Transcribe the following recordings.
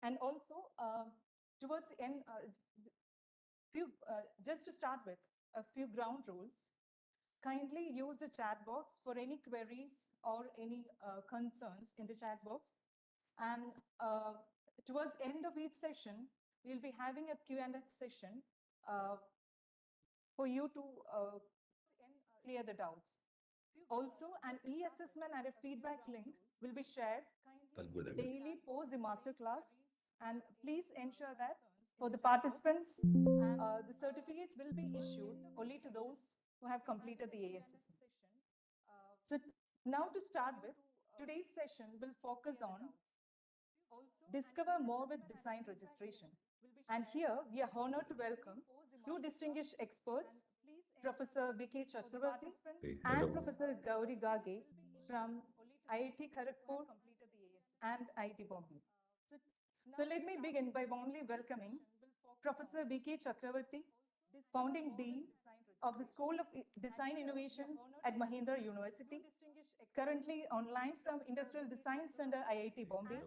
And also, towards the end, just to start with, a few ground rules. Kindly use the chat box for any queries or any concerns in the chat box. And towards the end of each session, we'll be having a Q&A session uh, for you to clear the doubts. Also, an e-assessment and a feedback link will be shared daily post the masterclass. And please ensure that for the participants, the certificates will be issued only to those who have completed the assessment. So now to start with, today's session will focus on discover more with design registration. And here we are honored to welcome two distinguished experts, Professor V.K. Chakravarthy and Professor Gauri Gargate from IIT Kharagpur and IIT Bombay. So let me begin by warmly welcoming Professor V.K. Chakravarthy, founding dean of the School of Design Innovation at Mahindra University, currently online from Industrial Design Center, IIT Bombay,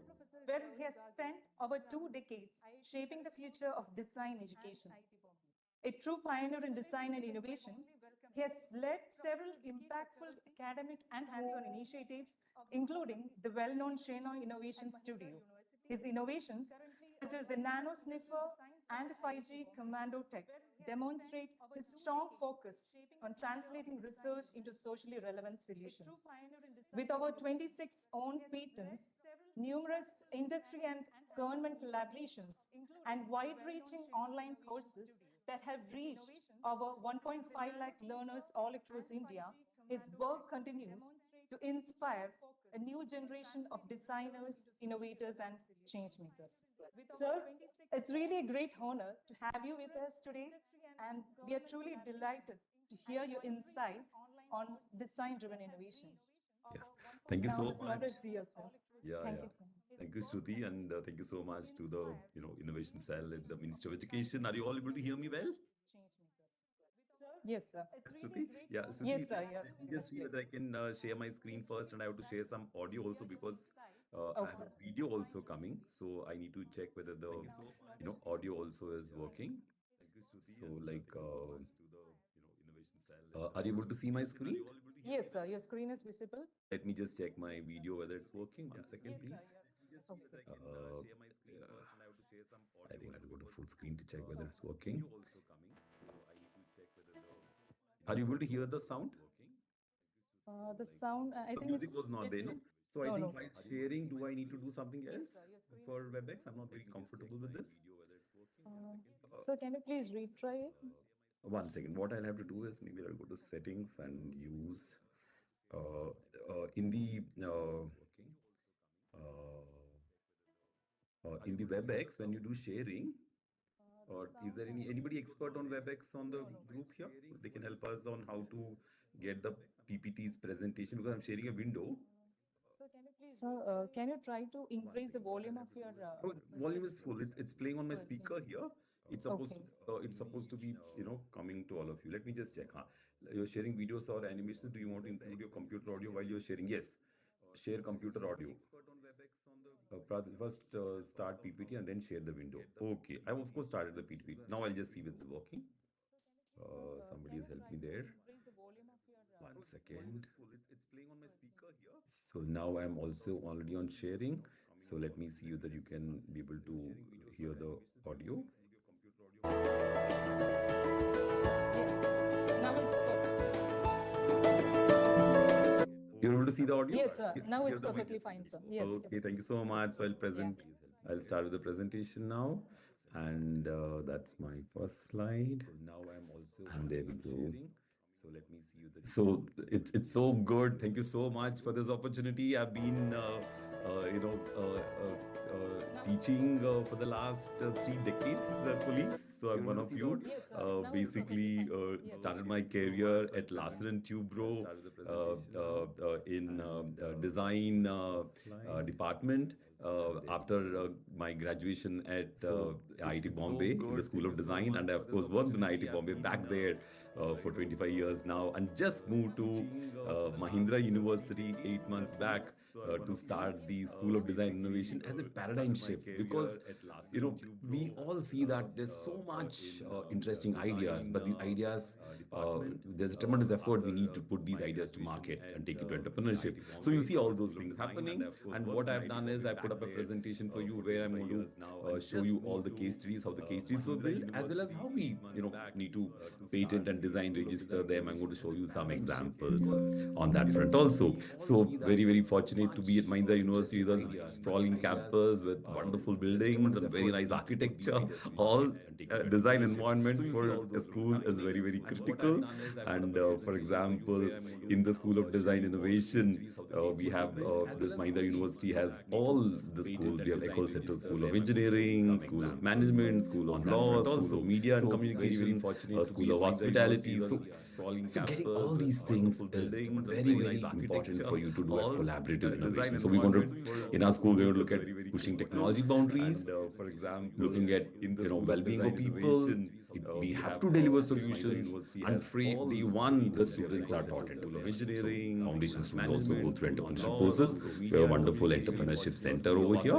where he has spent over 2 decades shaping the future of design education. A true pioneer in design and innovation, he has led several impactful academic and hands-on initiatives, including the well-known Sheno Innovation Studio. His innovations, such as the Nano Sniffer and the 5G Commando Tech, demonstrate his strong focus on translating research into socially relevant solutions. With over 26 owned patents, numerous industry and government collaborations, and wide-reaching online courses that have reached over 1.5 lakh learners all across India, his work continues to inspire a new generation of designers, innovators, and change makers. Sir, it's really a great honor to have you with us today, and we are truly delighted to hear your insights on design-driven innovation. Yeah. Thank you Now so the floor much. is yours, sir. Yeah, Thank yeah. you so much. Thank you, Shruti, and thank you so much to the innovation cell at the Ministry of Education. Are you all able to hear me well? Yes, sir. Shruti? Yeah, Yes, Shruti, sir. Yeah, let me that's just see great. whether I can share my screen first, and I have to share some audio also because I have Okay. a video also coming. So I need to check whether the audio also is working. So are you able to see my screen? Yes, sir. Your screen is visible. Let me just check my video whether it's working. One second, please. Okay. Yeah, I think I'll go to full screen to check whether it's working. Are you able to hear the sound? The sound, I The think music it's was not bit there, no? low. So I No, think no. while sharing, do I need to do something else for WebEx? I'm not very comfortable with this. Uh, so can you please retry it? One second. What I'll have to do is maybe I'll go to settings and use uh, in the uh, in the WebEx when you do sharing. Or is there anybody expert on WebEx on the group here? They can help us on how to get the PPT's presentation because I'm sharing a window. So can you try to increase the volume of your Oh, volume is system? full. It's playing on my speaker here. Okay. It's supposed to be coming to all of you. Let me just check. Huh? You're sharing videos or animations. Do you want to include your computer audio while you're sharing? Yes. Share computer audio. First start PPT and then share the window. Okay. I've of course started the PPT. Now I'll just see if it's working. So Somebody can has you helped try me to there. increase the volume of your One voice? second. So now I'm also already on sharing. So let me see that you can be able to hear the audio. Yes. Now it's perfect. You're able to see the audio? Yes, sir. Now Hear it's the perfectly fine, sir. Yes, yes. Okay, thank you so much. So I'll Yeah. present. I'll start with the presentation now, and that's my first slide. And there we go. So it's so good. Thank you so much for this opportunity. I've been teaching for the last 3 decades, colleagues. So I'm one of you. Yes, sir. Now it's perfectly Basically, fine, sir. Yes. started my career at Larsen and Tubro in design department. after my graduation at IIT Bombay in the School of Design, and I of course worked in IIT Bombay back there for 25 years now, and just moved to Mahindra University 8 months back to start the School of Design Innovation as a paradigm shift. Because we all see that there's so much interesting ideas, but the ideas, there's a tremendous effort we need to put these ideas to market and take it to entrepreneurship. So you'll see all those things happening. And what I've done is I put up a presentation for you where I'm going to show you all the case studies, how the case studies were built, as well as how we need to patent and design register them. I'm going to show you some examples on that front also. So very, very fortunate to be at Mahindra University. There's a sprawling campus with wonderful buildings and very nice architecture. All design environment for a school is very, very critical. And for example, in the School of Design Innovation, we have this Mahindra University has all the schools. We have Ecole Central School of Engineering, School of Management, School of Law, School of Media and Communication, School of Hospitality. So getting all these things is very, very important for you to do a collaborative innovation. So we want to, in our school, we want to look at pushing technology boundaries, looking at well-being of people. We have to deliver solutions, and from day one, the students are taught entrepreneurship. So foundation students also go through entrepreneurship courses. We have a wonderful entrepreneurship center over here,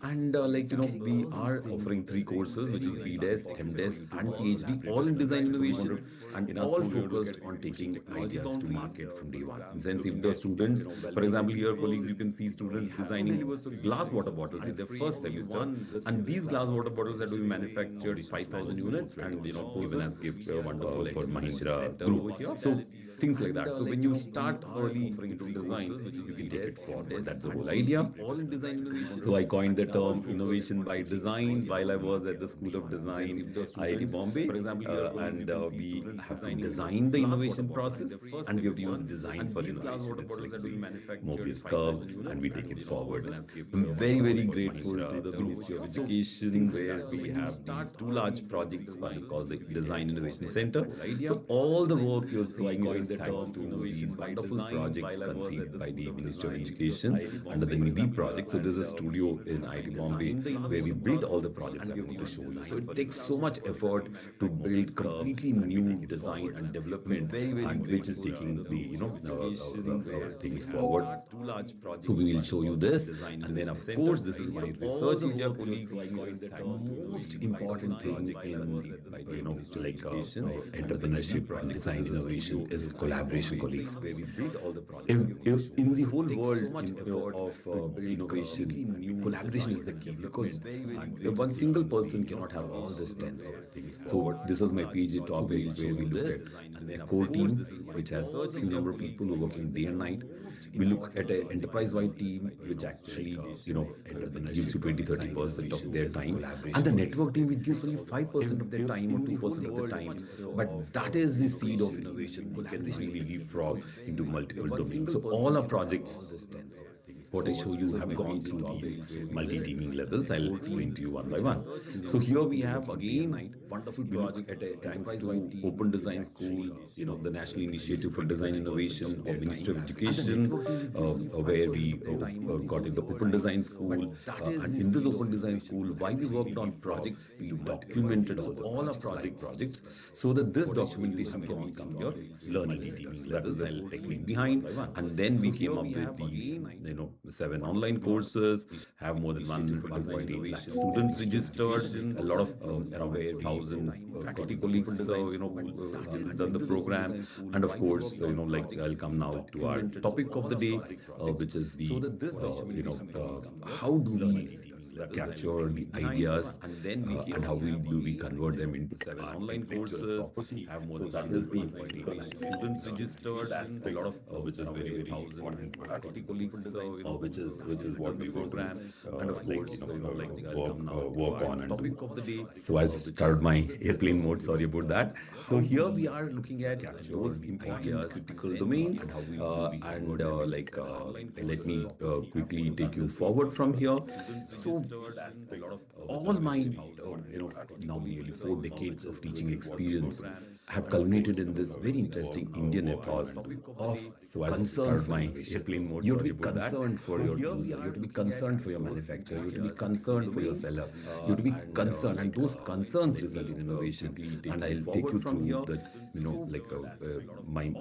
and we are offering three courses, which is BDES, MDES, and PhD, all in design innovation, and all focused on taking ideas to market from day one. In sense, if the students, for example, your colleagues, you can see students designing glass water bottles in their first semester, and these glass water bottles are to be manufactured 5,000 units and given as gifts for Mahindra group. So things like that. So when you start early into design, you can take it forward. That's the whole idea. So I coined the term innovation by design while I was at the School of Design, IIT Bombay. And we have to design the innovation process, and we have to use design for innovation. It's like the Mobius curve, and we take it forward. I'm very, very grateful to the Ministry of Education, where we have these two large projects. One is called the Design Innovation Center. So all the work you're seeing is thanks to these wonderful projects conceived by the Ministry of Education under the NIDHI project. So there's a studio in IIT Bombay where we build all the projects I'm going to show you. So it takes so much effort to build completely new design and development, and which is taking the things forward. So we will show you this, and then of course this is my research area, colleagues. The most important thing in entrepreneurship and design innovation is collaboration, colleagues. In the whole world of innovation, collaboration is the key, because one single person cannot have all the strengths. So this was my PhD topic, where we looked at a core team which has a few number of people who are working day and night. We look at an enterprise-wide team which actually gives you 20-30% of their time, and the network team which gives only 5% of their time or 2% of the time. But that is the seed of innovation. You can really leapfrog into multiple domains. So all our projects, what I show you, have gone through these multi-teaming levels. I'll explain to you one by one. So here we have again wonderful project thanks to Open Design School, the National Initiative for Design Innovation of Ministry of Education, where we got into Open Design School. And in this Open Design School, why we worked on projects, we documented all our projects, so that this documentation can become your learning teaming levels and technique behind. And then we came up with these 7 online courses, have more than 1.8 lakh students registered, a lot of around 1,000 faculty colleagues done the program. And of course, I'll come now to our topic of the day, which is the how do we capture the ideas, and how do we convert them into 7 online courses, have more than that is the students registered, a lot of which is very, very important for faculty colleagues, which is what we program. And of course, work on and topic of the day. So I've started my airplane mode, sorry about that. So here we are looking at those important critical domains, and let me quickly take you forward from here. So all my now nearly 4 decades of teaching experience have culminated in this very interesting Indian ethos of, so I've started my airplane mode, sorry about that. For your user, you have to be concerned for your manufacturer, you have to be concerned for your seller, you have to be concerned, and those concerns result in innovation. And I'll take you through the, my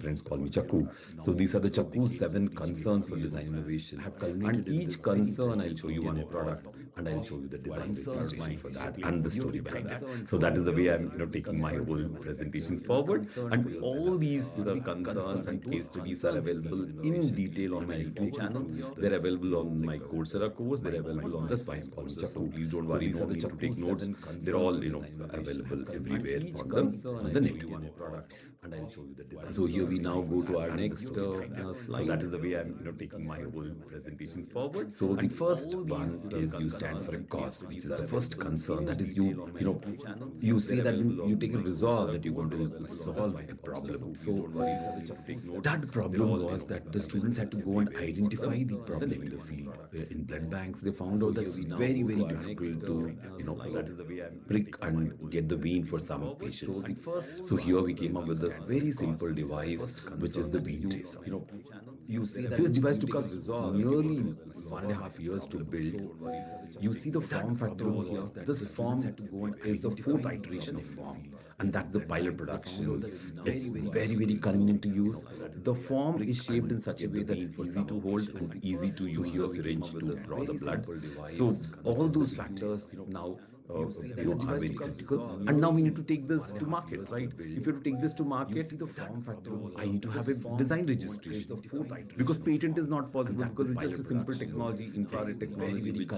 friends call me Chaku. So these are the Chaku's 7 concerns for design innovation. And each concern I'll show you one product, and I'll show you the design registration for that and the story behind it. So that is the way I'm taking my whole presentation forward. And all these concerns and case studies are available in detail on my YouTube channel. They're available on my Coursera course. They're available on the Swine Call Me Chaku. Please don't worry, no need to take notes. They're all available everywhere on the net. And I'll show you the design. So here we now go to our next slide. So that is the way I'm taking my whole presentation forward. So the first one is you stand for a cause, which is the first concern. That is you say that you take a resolve that you're going to solve a problem. So that problem was that the students had to go and identify the problem in the field. In blood banks, they found out that it's very, very difficult to prick and get the vein for some patients. So here we came up with this very simple device, which is the vein tracer. This device took us nearly 1.5 years to build. You see the form factor over here. This form is the fourth iteration of form, and that's the pilot production. It's very, very convenient to use. The form is shaped in such a way that's easy to hold and easy to use a syringe to draw the blood. So all those factors now are very critical. And now we need to take this to market, right? If you have to take this to market, I need to have a design registration. Because patent is not possible because it's just a simple technology, infrared technology, which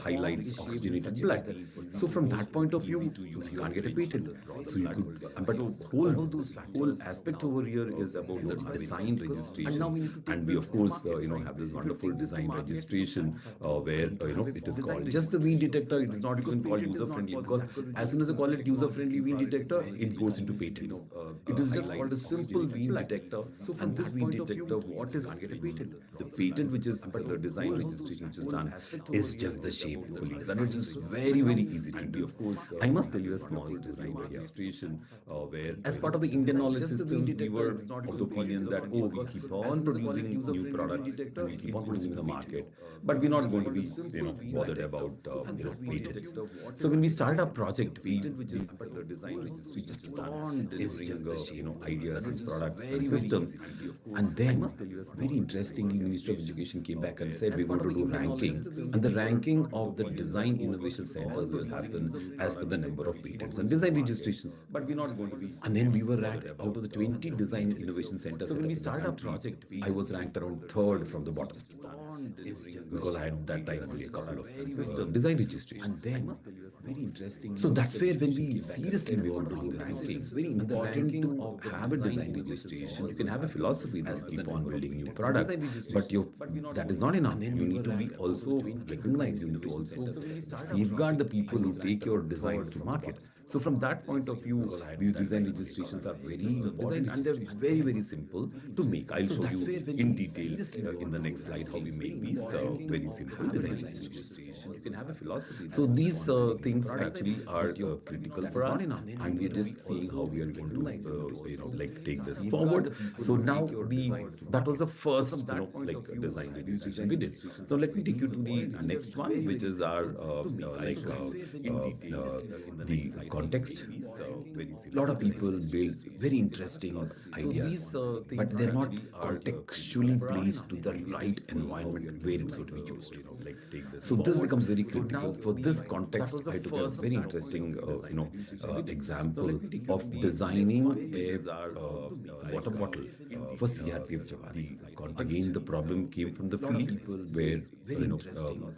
highlights oxygenated blood. So from that point of view, you can't get a patent. So you could, but whole aspect over here is about the design registration. And we of course have this wonderful design registration where it is called just the vein detector. It is not even called user friendly because as soon as I call it user friendly vein detector, it goes into patents. It is just called a simple vein detector. So from this vein detector, what is the patent, which is the design registration which is done, is just the shape, colleagues, and it is very, very easy to do. Of course, I must tell you a small story over here. Where as part of the Indian knowledge system, we were of the opinion that we keep on producing new products and we keep on producing in the market, but we're not going to be bothered about patents. So when we started our project, we just keep on delivering ideas and products and systems. And then, very interestingly, Ministry of Education came back and said we want to do ranking, and the ranking of the design innovation centers will happen as per the number of patents and design registrations. But we're not going to be. And then we were ranked out of the 20 design innovation centers. So when we started our project, I was ranked around third from the bottom because I had that time only a couple of system design registration. And then, very interesting. So that's where when we seriously we want to do ranking, it's very important to have a design registration. You can have a philosophy that keep on building new products, but that is not enough. You need to be also recognized. You need to also safeguard the people who take your designs to market. So from that point of view, these design registrations are very important and they're very, very simple to make. I'll show you in detail in the next slide how we make these very simple design registrations. You can have a philosophy. So these things actually are critical for us, and we're just seeing how we are going to take this forward. So now that was the first design registration we did. So let me take you to the next one, which is our the context. A lot of people build very interesting ideas, but they're not contextually placed to the right environment where it's going to be used. So this becomes very critical. For this context, I took a very interesting example of designing a water bottle for CRPF jawans. Again, the problem came from the field where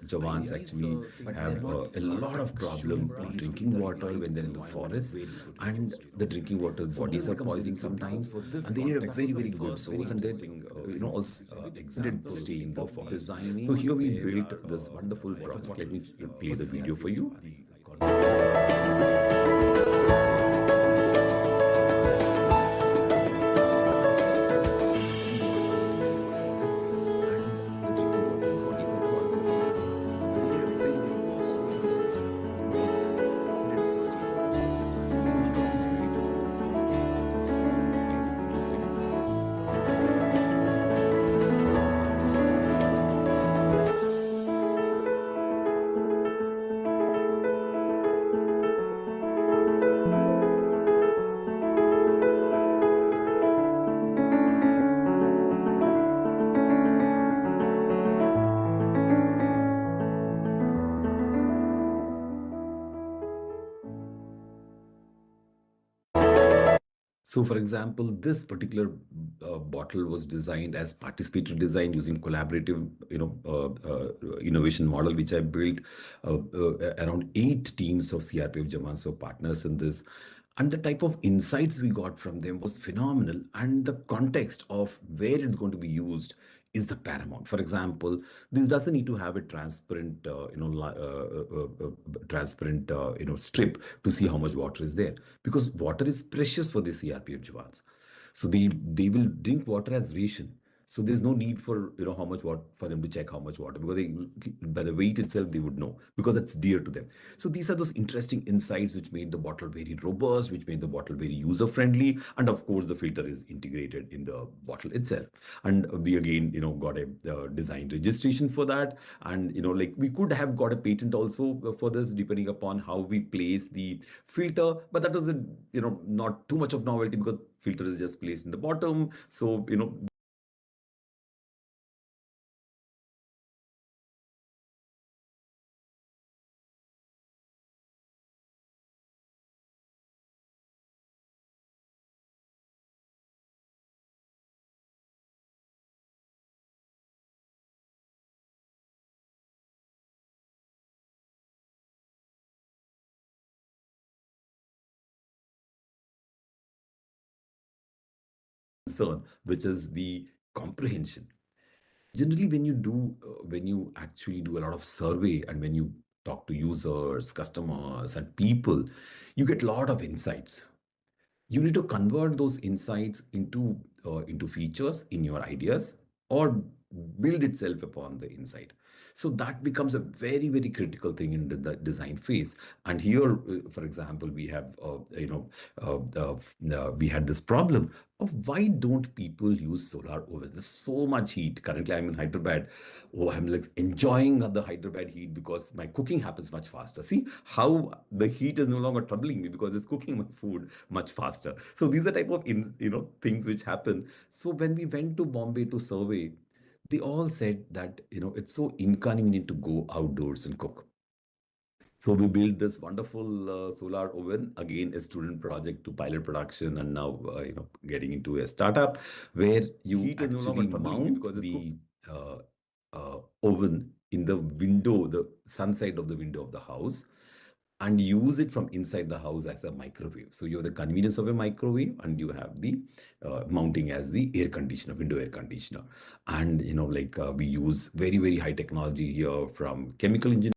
jawans actually have a lot of problem drinking water when they're in the forest, and the drinking water bodies are poisoning sometimes, and they need a very, very good source, and they also did stay in the forest. So here we built this wonderful project. Let me play the video for you. So, for example, this particular bottle was designed as participatory design using collaborative, innovation model, which I built around 8 teams of CRPF Jawans, so partners in this. And the type of insights we got from them was phenomenal. And the context of where it's going to be used is the paramount. For example, this doesn't need to have a transparent, strip to see how much water is there, because water is precious for the CRPF Jawans. So they will drink water as ration. So there's no need for how much water for them to check how much water, because by the weight itself they would know, because it's dear to them. So these are those interesting insights which made the bottle very robust, which made the bottle very user friendly, and of course the filter is integrated in the bottle itself. And we again got a design registration for that, and like we could have got a patent also for this, depending upon how we place the filter, but that was a not too much of novelty, because filter is just placed in the bottom. So concern, which is the comprehension. Generally, when you actually do a lot of survey, and when you talk to users, customers, and people, you get a lot of insights. You need to convert those insights into features in your ideas, or build itself upon the insight. So that becomes a very, very critical thing in the design phase. And here, for example, we have we had this problem of why don't people use solar ovens? There's so much heat. Currently I'm in Hyderabad. Oh, I'm like enjoying the Hyderabad heat, because my cooking happens much faster. See how the heat is no longer troubling me, because it's cooking my food much faster. So these are type of things which happen. So when we went to Bombay to survey, they all said that it's so inconvenient to go outdoors and cook. So we built this wonderful solar oven, again a student project to pilot production, and now getting into a startup where you heat is no longer mount because the oven in the window, the sun side of the window of the house, and use it from inside the house as a microwave. So you have the convenience of a microwave, and you have the mounting as the air conditioner, window air conditioner. And we use very, very high technology here from chemical engineering.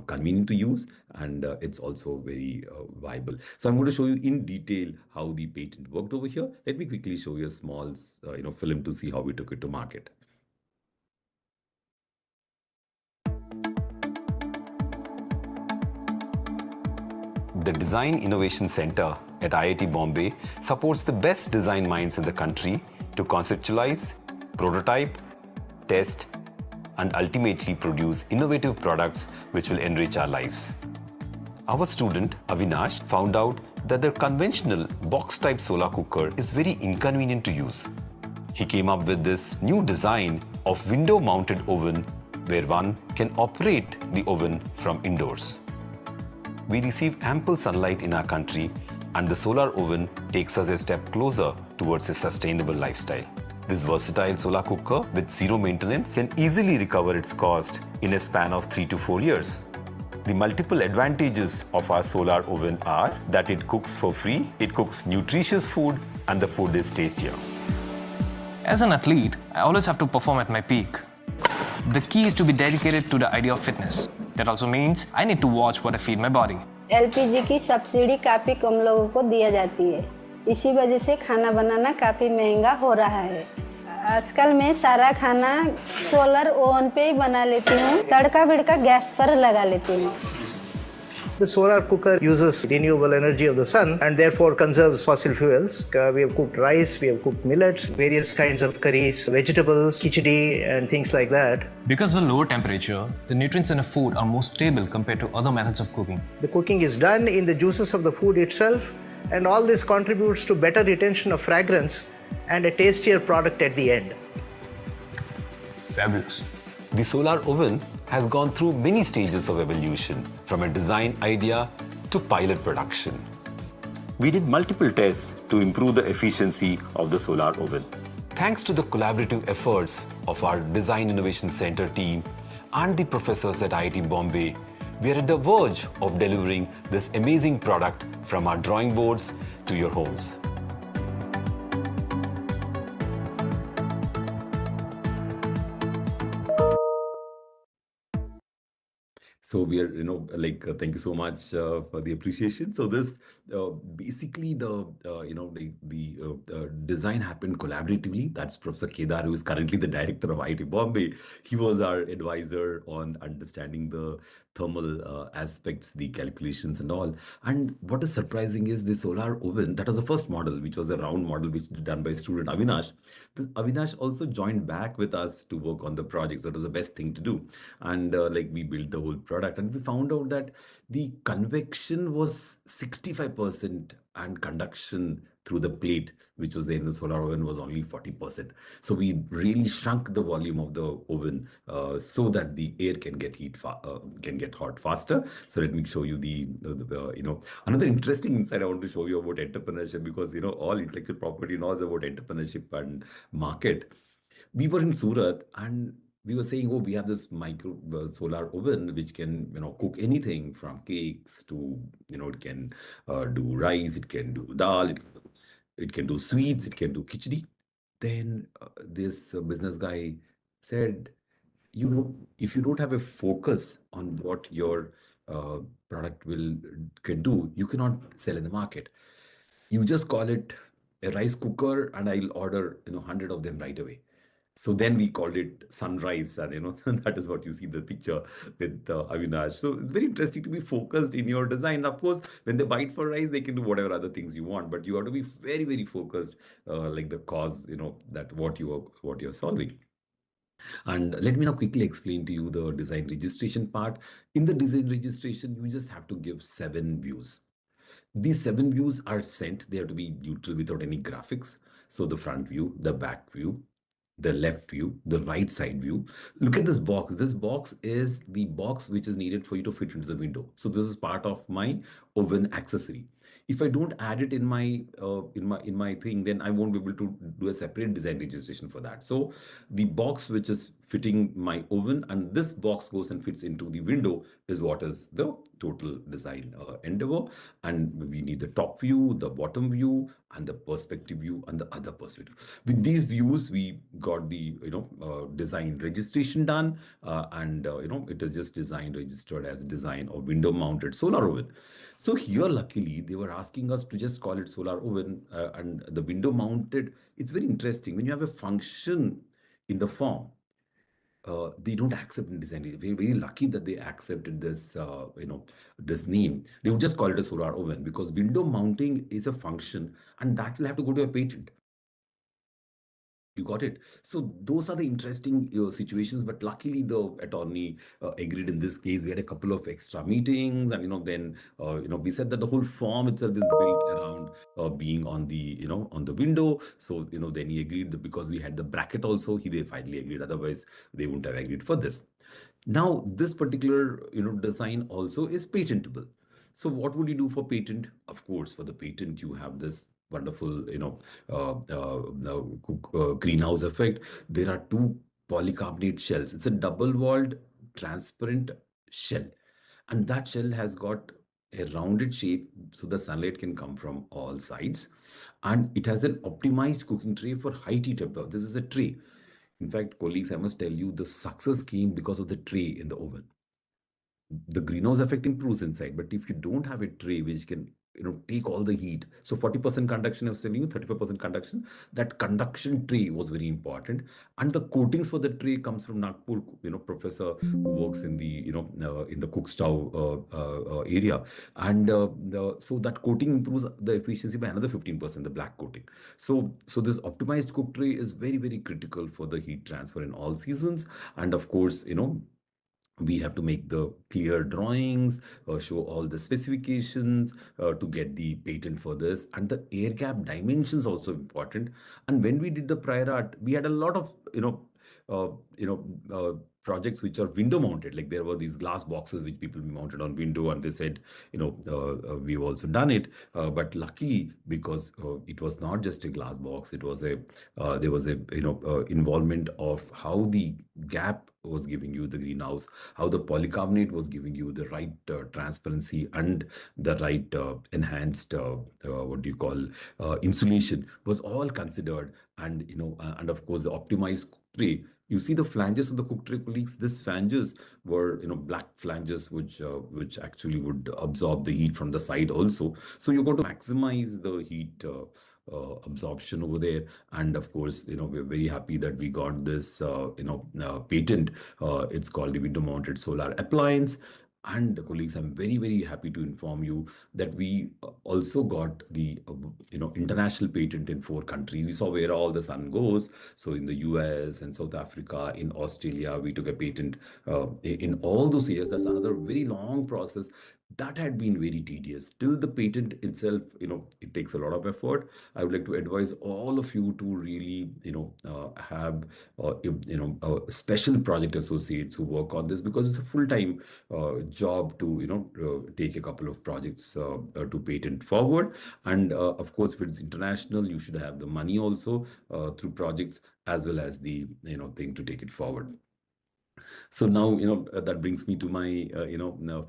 Convenient to use, and it's also very viable. So I'm going to show you in detail how the patent worked over here. Let me quickly show you a small film to see how we took it to market. The Design Innovation Center at IIT Bombay supports the best design minds in the country to conceptualize, prototype, test, and ultimately produce innovative products which will enrich our lives. Our student Avinash found out that the conventional box-type solar cooker is very inconvenient to use. He came up with this new design of window-mounted oven where one can operate the oven from indoors. We receive ample sunlight in our country, and the solar oven takes us a step closer towards a sustainable lifestyle. This versatile solar cooker with zero maintenance can easily recover its cost in a span of 3 to 4 years. The multiple advantages of our solar oven are that it cooks for free, it cooks nutritious food, and the food is tastier. As an athlete, I always have to perform at my peak. The key is to be dedicated to the idea of fitness. That also means I need to watch what I feed my body. LPG की subsidy काफ़ी कम लोगों को दिया जाती है। इसी वजह से खाना बनाना काफ़ी महंगा हो रहा है। आजकल मैं सारा खाना सोलर ओवन पे ही बना लेती हूँ, तड़का बिड़का गैस पर लगा लेती हूँ। The solar cooker uses renewable energy of the sun and therefore conserves fossil fuels. We have cooked rice, we have cooked millets, various kinds of curries, vegetables, khichdi and things like that. Because of the lower temperature, the nutrients in a food are more stable compared to other methods of cooking. The cooking is done in the juices of the food itself, and all this contributes to better retention of fragrance and a tastier product at the end. Fabulous. The solar oven has gone through many stages of evolution, from a design idea to pilot production. We did multiple tests to improve the efficiency of the solar oven. Thanks to the collaborative efforts of our Design Innovation Center team and the professors at IIT Bombay, we are at the verge of delivering this amazing product from our drawing boards to your homes. So we are, thank you so much for the appreciation. So this basically the design happened collaboratively. That's Professor Kedar, who is currently the director of IIT Bombay. He was our advisor on understanding the thermal aspects, the calculations and all. And what is surprising is the solar oven, that was the first model, which was a round model, which was done by student Avinash. This Avinash also joined back with us to work on the project. So it was the best thing to do. And we built the whole product, and we found out that the convection was 65% and conduction through the plate, which was there in the solar oven, was only 40%. So we really shrunk the volume of the oven so that the air can get hot faster. So let me show you the another interesting insight I want to show you about entrepreneurship, because all intellectual property knows about entrepreneurship and market. We were in Surat and we were saying, oh, we have this micro solar oven which can cook anything from cakes to it can do rice, it can do dal, it can do sweets, it can do khichdi. Then this business guy said, if you don't have a focus on what your product can do, you cannot sell in the market. You just call it a rice cooker and I'll order 100 of them right away. So then we called it Sunrise, and that is what you see the picture with Avinash. So it's very interesting to be focused in your design. Of course, when they bite for rice, they can do whatever other things you want, but you have to be very, very focused, like the cause, that what you're solving. And let me now quickly explain to you the design registration part. In the design registration, you just have to give 7 views. These 7 views are sent. They have to be neutral without any graphics. So the front view, the back view, the left view, the right side view. Look at this box. This box is the box which is needed for you to fit into the window. So this is part of my oven accessory. If I don't add it in my thing, then I won't be able to do a separate design registration for that. So the box which is fitting my oven and this box goes and fits into the window is what is the total design endeavor. And we need the top view, the bottom view, and the perspective view and the other perspective. With these views, we got the design registration done, and it is just design registered as design or window mounted solar oven. So here, luckily, they were asking us to just call it solar oven and the window mounted. It's very interesting when you have a function in the form. They don't accept in design. We're very lucky that they accepted this, this name. They would just call it a solar oven because window mounting is a function, and that will have to go to a patent. You got it. So those are the interesting situations. But luckily, the attorney agreed in this case. We had a couple of extra meetings, and then we said that the whole form itself is built around being on the on the window. So then he agreed that because we had the bracket also, they finally agreed. Otherwise, they wouldn't have agreed for this. Now, this particular design also is patentable. So what would you do for patent? Of course, for the patent, you have this wonderful, greenhouse effect. There are 2 polycarbonate shells. It's a double-walled transparent shell. And that shell has got a rounded shape so the sunlight can come from all sides. And it has an optimized cooking tray for high heat temperature. This is a tray. In fact, colleagues, I must tell you, the success came because of the tray in the oven. The greenhouse effect improves inside, but if you don't have a tray which can take all the heat, so 40% conduction, I was telling you, 35% conduction, that conduction tray was very important. And the coatings for the tray comes from Nagpur, professor who works in the in the cook stove area. And so that coating improves the efficiency by another 15%, the black coating. So this optimized cook tray is very, very critical for the heat transfer in all seasons. And of course, we have to make the clear drawings, show all the specifications to get the patent for this, and the air gap dimensions also important. And when we did the prior art, we had a lot of uh, you know projects which are window mounted. Like there were these glass boxes which people mounted on window, and they said, we've also done it, but luckily, because it was not just a glass box, it was a there was a involvement of how the gap was giving you the greenhouse, how the polycarbonate was giving you the right transparency and the right enhanced what do you call insulation was all considered. And and of course the optimized cook tray. You see the flanges of the cook tray, colleagues. These flanges were black flanges which actually would absorb the heat from the side also. So you're going to maximize the heat absorption over there. And of course, we're very happy that we got this patent. It's called the window mounted solar appliance. And colleagues, I'm very, very happy to inform you that we also got the international patent in 4 countries. We saw where all the sun goes. So in the US and South Africa, in Australia, we took a patent in all those areas. That's another very long process. That had been very tedious. Till the patent itself, it takes a lot of effort. I would like to advise all of you to really, have, special project associates who work on this, because it's a full-time job to, take a couple of projects to patent forward. And of course, if it's international, you should have the money also through projects as well as the, thing to take it forward. So now, that brings me to my,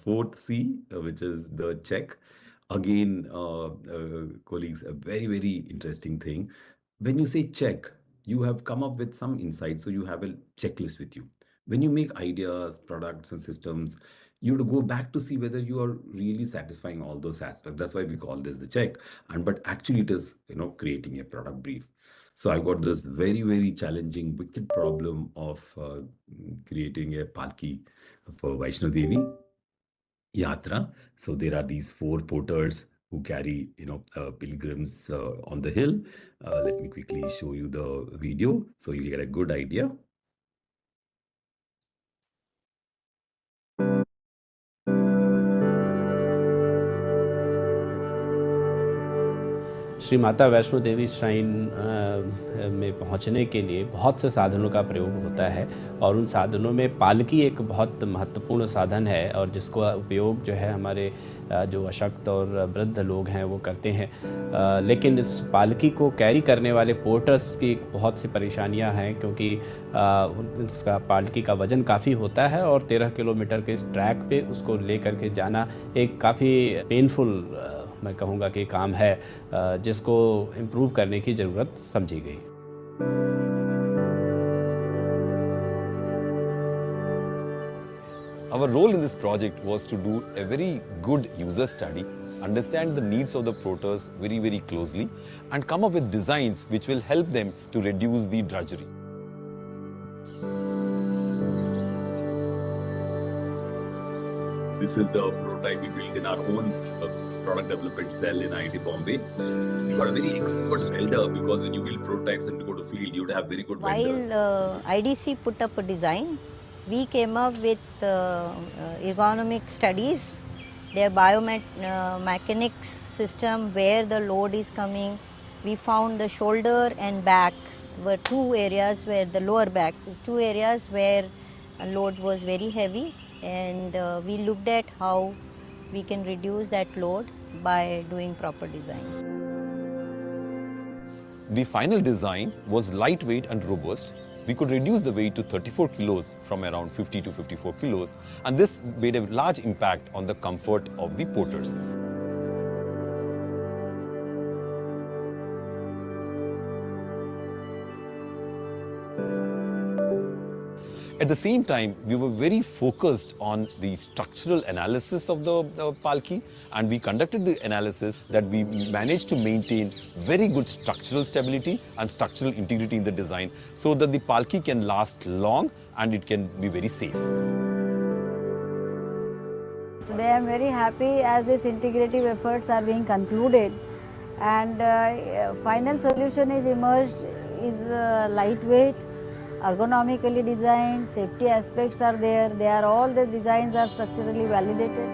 4th C, which is the check. Again, colleagues, a very, very interesting thing. When you say check, you have come up with some insight. So you have a checklist with you. When you make ideas, products, and systems, you have to go back to see whether you are really satisfying all those aspects. That's why we call this the check. But actually, it is, creating a product brief. So I got this very, very challenging, wicked problem of creating a palki for Vaishno Devi Yatra. So there are these 4 porters who carry, pilgrims on the hill. Let me quickly show you the video so you'll get a good idea. Shri Mata Vaishno Devi shrine में पहुंचने के लिए बहुत से साधनों का प्रयोग होता है, और उन साधनों में पालकी एक बहुत महत्वपूर्ण साधन है, और जिसका उपयोग जो है हमारे जो अशक्त और वृद्ध लोग हैं वो करते हैं। लेकिन इस पालकी को कैरी करने वाले पोर्टर्स की बहुत सी परेशानियां हैं, क्योंकि इसका पालकी का वज़न काफ़ी होता है, और 13 किलोमीटर के इस ट्रैक पे उसको ले करके जाना एक काफ़ी पेनफुल मैं कहूँगा कि काम है, जिसको इम्प्रूव करने की ज़रूरत समझी गई। Our role in this project was to do a very good user study, understand the needs of the porters very, very closely, and come up with designs which will help them to reduce the drudgery. This is the prototype we built in our own product development cell in IIT Bombay. We got a very expert welder, because when you build prototypes and you go to field, you would have very good welders. While IDC put up a design, we came up with ergonomic studies, their biomechanics system, where the load is coming. We found the shoulder and back were 2 areas where the lower back was 2 areas where a load was very heavy, and we looked at how we can reduce that load by doing proper design. The final design was lightweight and robust. We could reduce the weight to 34 kilos from around 50 to 54 kilos, and this made a large impact on the comfort of the porters. At the same time, we were very focused on the structural analysis of the palki, and we conducted the analysis that we managed to maintain very good structural stability and structural integrity in the design, so that the palki can last long and it can be very safe. Today I am very happy as these integrative efforts are being concluded, and final solution is emerged is lightweight, ergonomically designed, safety aspects are there, all the designs are structurally validated.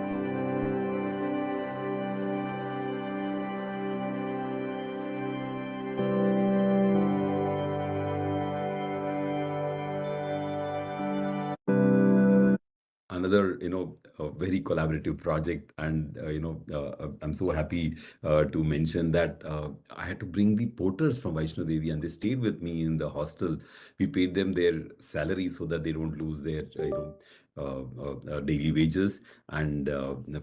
Another, a very collaborative project, and I'm so happy to mention that I had to bring the porters from Vaishno Devi, and they stayed with me in the hostel. We paid them their salary so that they don't lose their daily wages. And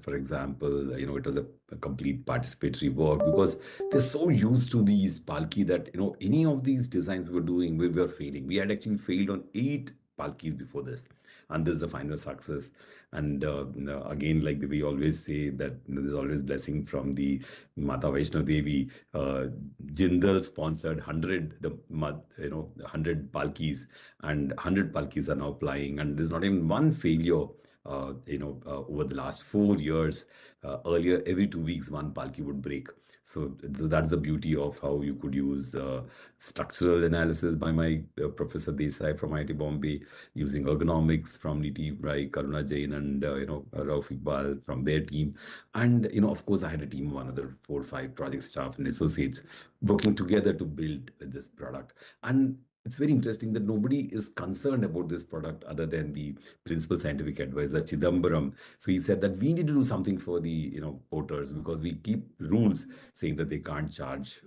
for example, it was a complete participatory work, because they're so used to these palki that any of these designs we were doing, we were failing. We had actually failed on 8 palkis before this, and this is the final success. And again, like we always say, that there's always blessing from the Mata Vaishno Devi. Jindal sponsored 100 palkis, and 100 palkis are now flying, and there's not even one failure. Over the last 4 years, earlier every 2 weeks one palki would break. So that's the beauty of how you could use structural analysis by my Professor Desai from IIT Bombay, using ergonomics from Niti Rai, Karuna Jain, and Rauf Iqbal from their team. And of course, I had a team of another 4 or 5 project staff and associates working together to build this product. And it's very interesting that nobody is concerned about this product other than the principal scientific advisor, Chidambaram. So he said that we need to do something for the porters, because we keep rules saying that they can't charge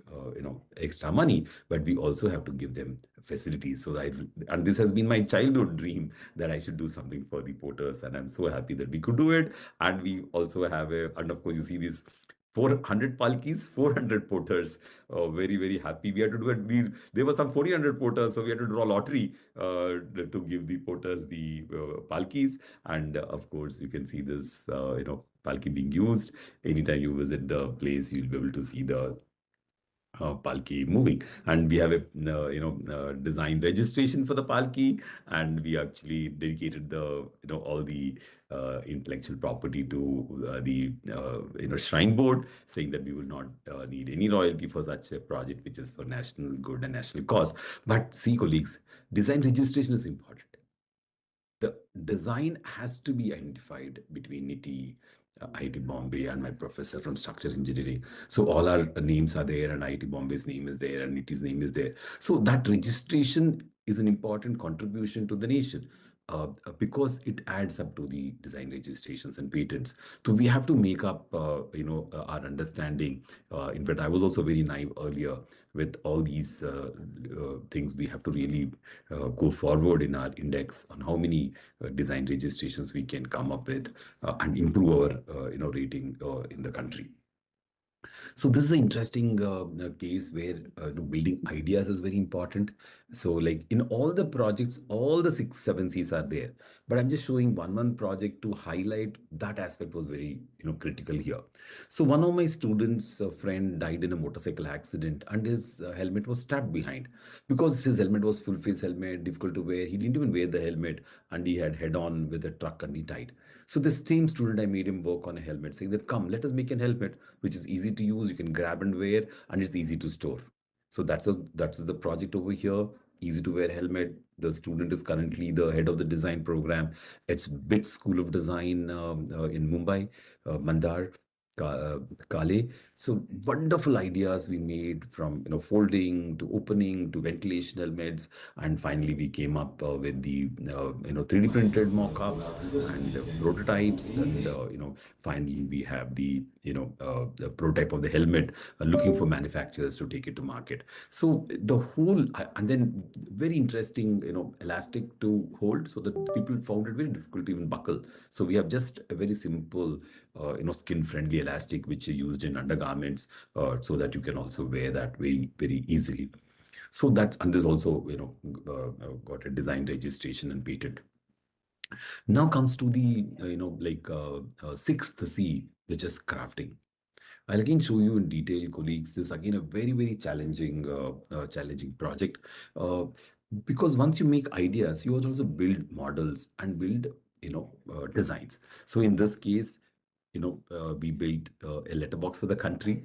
extra money, but we also have to give them facilities. So and this has been my childhood dream, that I should do something for the porters, and I'm so happy that we could do it. And we also have and of course you see these 400 palkis, 400 porters. Very, very happy. We had to do it. There were some 400 porters, so we had to draw lottery to give the porters the palkis. And of course, you can see this, palki being used. Anytime you visit the place, you'll be able to see the palki moving. And we have a design registration for the palki, and we actually dedicated the all the intellectual property to the shrine board, saying that we will not need any royalty for such a project which is for national good and national cause. But see, colleagues, design registration is important. The design has to be identified between NITI, IIT Bombay, and my professor from structural engineering. So all our names are there, and IIT Bombay's name is there, and NITI's name is there. So that registration is an important contribution to the nation. Because it adds up to the design registrations and patents. So we have to make up, our understanding. In fact, I was also very naive earlier with all these things. We have to really go forward in our index on how many design registrations we can come up with and improve our, rating in the country. So this is an interesting case where building ideas is very important. So like in all the projects, all the 6, 7 C's are there. But I'm just showing one project to highlight that aspect was very critical here. So one of my students' friend died in a motorcycle accident, and his helmet was strapped behind. Because his helmet was full face helmet, difficult to wear. He didn't even wear the helmet, and he had head on with a truck and he died. So this same student, I made him work on a helmet, saying that come, let us make a helmet which is easy to use, you can grab and wear, and it's easy to store. So that's the project over here. Easy to wear helmet. The student is currently the head of the design program. It's BIT School of Design in Mumbai, Mandar. Kale. So wonderful ideas we made, from folding to opening to ventilation helmets, and finally we came up with the 3D printed mock-ups and prototypes, and finally we have the the prototype of the helmet, looking for manufacturers to take it to market. So the whole and then very interesting elastic to hold, so that people found it very difficult to even buckle. So we have just a very simple skin friendly elastic which is used in undergarments, so that you can also wear that very, very easily. So that, and there's also got a design registration and patent. Now comes to the sixth C, which is crafting. I'll again show you in detail, colleagues. This is again a very, very challenging project, because once you make ideas, you also build models and build designs. So in this case, we built a letterbox for the country.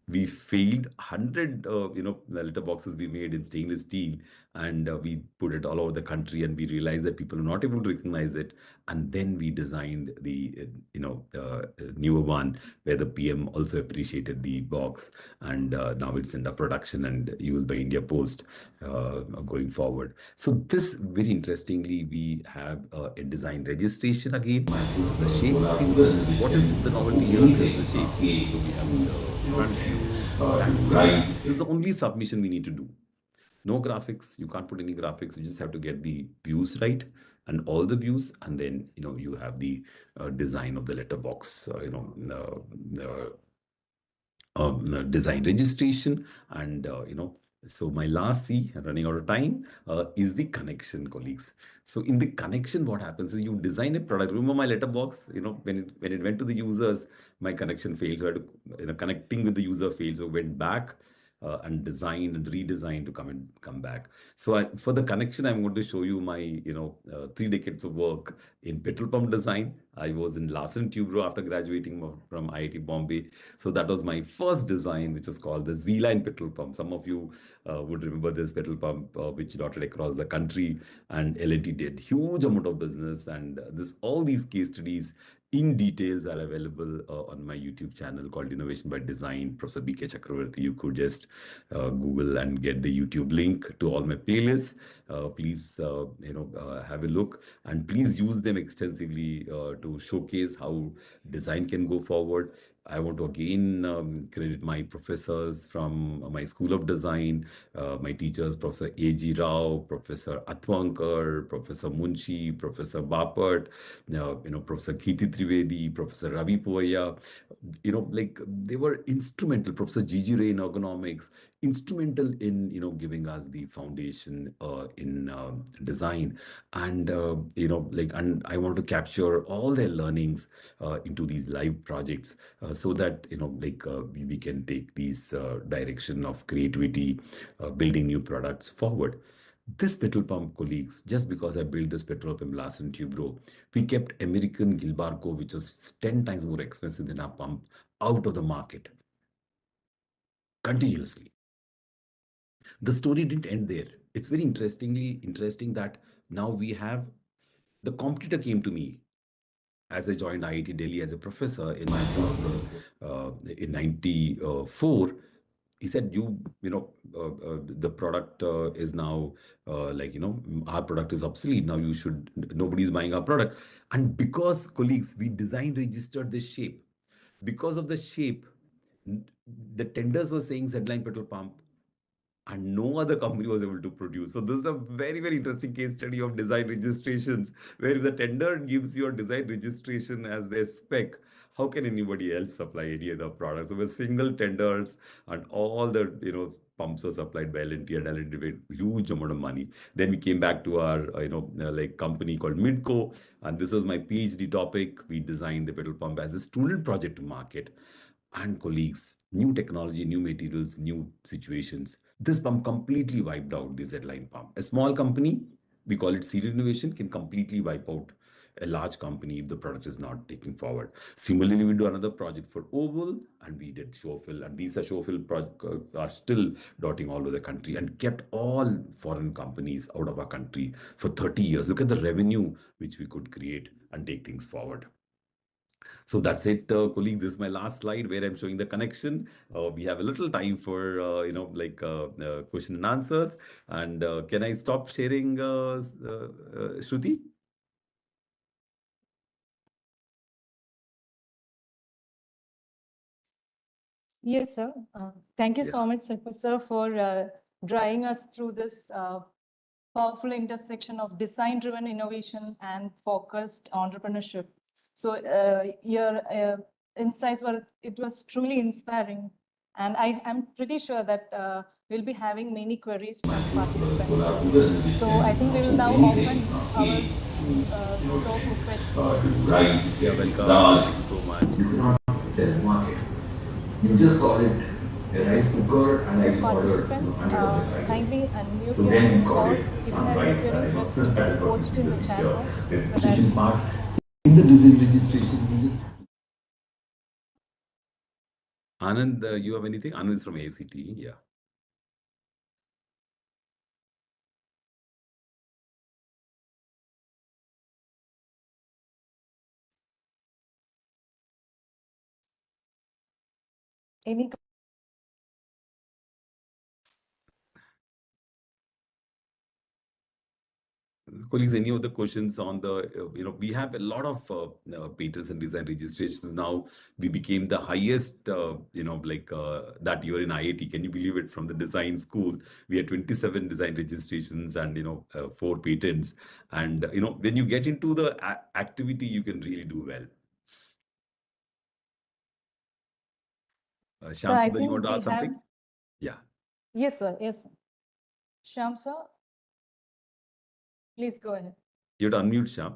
We failed 100 letterboxes we made in stainless steel, and we put it all over the country, and we realized that people are not able to recognize it. And then we designed the newer one where the PM also appreciated the box, and now it's in the production and used by India Post going forward. So this, very interestingly, we have a design registration again. The shape, see, what is the novelty here is the shape. So we have the front view, back view. This is the only submission we need to do. No graphics, you can't put any graphics, you just have to get the views right and all the views, and then you have the design of the letterbox, design registration, and so my last C, running out of time, is the connection, colleagues. So in the connection, what happens is you design a product. Remember my letterbox, when it went to the users, my connection failed. So I had to, connecting with the user failed. So went back and designed and redesigned to come back. So for the connection, I'm going to show you my 3 decades of work in petrol pump design. I was in Larsen Tubro after graduating from IIT Bombay. So that was my first design, which is called the Z-Line petrol pump. Some of you would remember this petrol pump, which dotted across the country, and L&T did huge amount of business. And all these case studies in details are available on my YouTube channel called Innovation by Design, Professor B.K. Chakravarthy. You could just Google and get the YouTube link to all my playlists. Please, have a look, and please use them extensively to showcase how design can go forward. I want to again credit my professors from my School of Design, my teachers, Professor A.G. Rao, Professor Atwankar, Professor Munshi, Professor Bapat, Professor Kiti Trivedi, Professor Ravi Poya. They were instrumental. Professor Gigi Ray in ergonomics, instrumental in giving us the foundation in design, and and I want to capture all their learnings into these live projects, so that we can take these direction of creativity, building new products forward. This petrol pump, colleagues, just because I built this petrol pump in Larsen Tubro, we kept American Gilbarco, which was 10 times more expensive than our pump, out of the market continuously. The story didn't end there. It's very interesting that now we have the competitor came to me as I joined IIT Delhi as a professor in 94. He said, the product is now our product is obsolete. Now nobody's buying our product. And because, colleagues, we design registered this shape, because of the shape, the tenders were saying Z-Line petrol pump, and no other company was able to produce. So this is a very, very interesting case study of design registrations, where if the tender gives your design registration as their spec, how can anybody else supply any other product? So with single tenders, and all the pumps are supplied by L&T, and L&T made huge amount of money. Then we came back to our company called Midco, and this was my PhD topic. We designed the petrol pump as a student project to market. And colleagues, new technology, new materials, new situations. This pump completely wiped out the Z-Line pump. A small company, we call it serial innovation, can completely wipe out a large company if the product is not taking forward. Similarly, we do another project for Oval, and we did Showfill, and these are Showfill projects are still dotting all over the country, and kept all foreign companies out of our country for 30 years. Look at the revenue which we could create and take things forward. So that's it, colleagues. This is my last slide where I'm showing the connection. We have a little time for, question and answers. And can I stop sharing, Shruti? Yes, sir. Thank you so much, sir, for drawing us through this powerful intersection of design-driven innovation and focused entrepreneurship. So your insights was truly inspiring. And I am pretty sure that we'll be having many queries from participants. So I think we will now open our floor for questions. You're welcome. Thank you so much. You just call it a rice cooker, and I ordered Participants, 100 of the kindly unmute So then we yourself, call or it if you have sunrise. any query, just post it in the chat box so that Registration part. In the design registration, we just Anand, you have anything? Anand is from ACT. Yeah. any colleagues, any of the questions on the, we have a lot of patents and design registrations now. We became the highest, that year in IIT. Can you believe it? From the design school, we had 27 design registrations and, 4 patents. And, when you get into the activity, you can really do well. So Shyam I Sundar, you think want to we ask something? have. Yeah. Yes, sir. Yes, sir. Shyam, sir, please go ahead. You have to unmute, Shyam.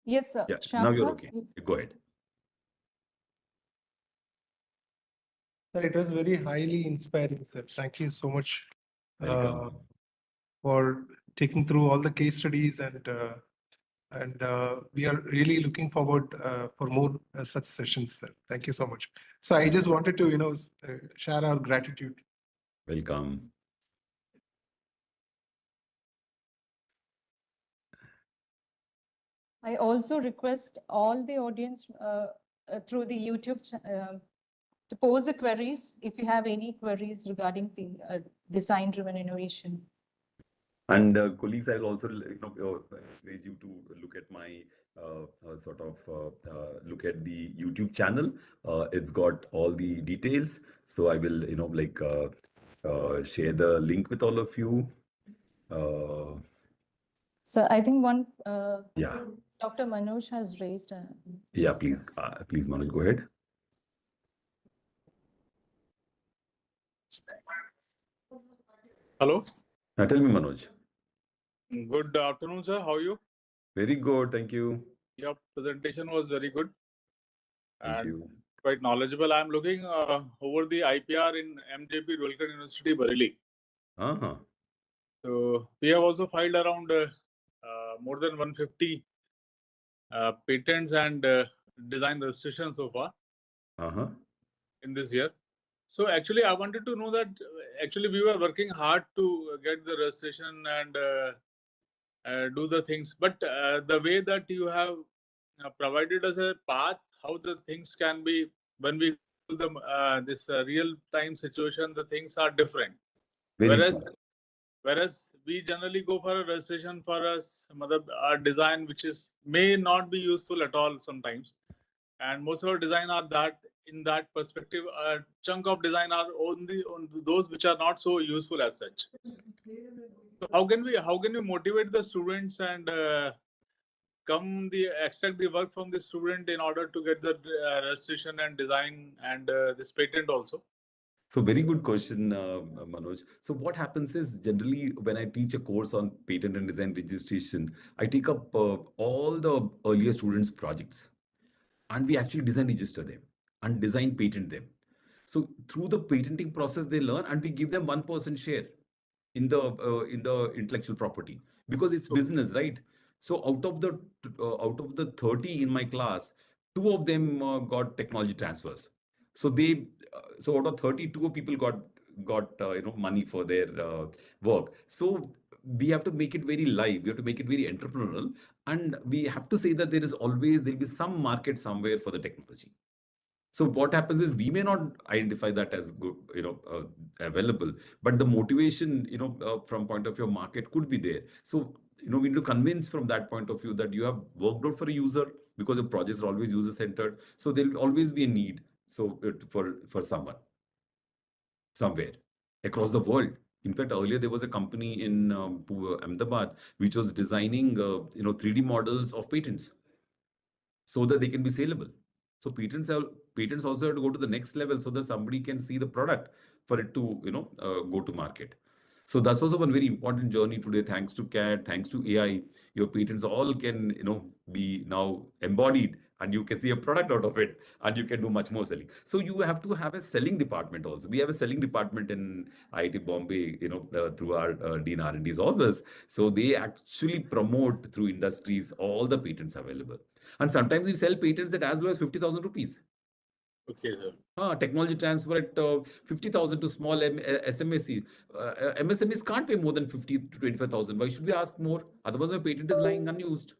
Yes, sir. Yeah, Shyam, now sir. you're okay. Go ahead. Sir, it was very highly inspiring, sir. Thank you so much Welcome. for taking through all the case studies, and we are really looking forward for more such sessions, sir. Thank you so much. So I just wanted to, share our gratitude. Welcome. I also request all the audience through the YouTube to pose the queries if you have any queries regarding the design-driven innovation. And colleagues, I'll also encourage you to look at my look at the YouTube channel. It's got all the details. So I will share the link with all of you. So I think one. Yeah. Dr. Manoj has raised. Yeah, please, please, Manoj, go ahead. Hello. Tell me, Manoj. Good afternoon, sir. How are you? Very good, thank you. Your presentation was very good. Thank you. Quite knowledgeable. I'm looking over the IPR in MJP Dholkar University, Bareilly. Uh-huh. So we have also filed around more than 150 patents and design registrations so far in this year. So actually, I wanted to know that actually we were working hard to get the registration and do the things, but the way that you have provided us a path how the things can be when we do this real time situation, the things are different. Whereas we generally go for a registration for us our design which is may not be useful at all sometimes, and most of our design are that in that perspective a chunk of design are only on those which are not so useful as such. So how can we motivate the students and extract the work from the student in order to get the registration and design and this patent also? So very good question, Manoj. So what happens is generally when I teach a course on patent and design registration, I take up all the earlier students' projects and we actually design register them and design patent them. So through the patenting process, they learn and we give them 1% share in the intellectual property because it's business, right? So out of the 30 in my class, 2 of them got technology transfers. So so out of 32 people got money for their work. So we have to make it very live. We have to make it very entrepreneurial, and we have to say that there'll be some market somewhere for the technology. So what happens is we may not identify that as good, available, but the motivation, from point of view of market could be there. So, we need to convince from that point of view that you have worked out for a user because your projects are always user centered. So there will always be a need. So for someone somewhere across the world. In fact, earlier there was a company in Ahmedabad which was designing, 3D models of patents so that they can be saleable. So patents also have to go to the next level so that somebody can see the product for it to go to market. So that's also one very important journey today. Thanks to CAD, thanks to AI, your patents all can be now embodied, and you can see a product out of it, and you can do much more selling. So you have to have a selling department also. We have a selling department in IIT Bombay, through our Dean R&D's office. So they actually promote through industries all the patents available. And sometimes we sell patents at as low as 50,000 rupees. Okay, sir. Technology transfer at 50,000 to small SMSC. MSMEs can't pay more than 50 to 25,000. Why should we ask more? Otherwise, my patent is lying unused.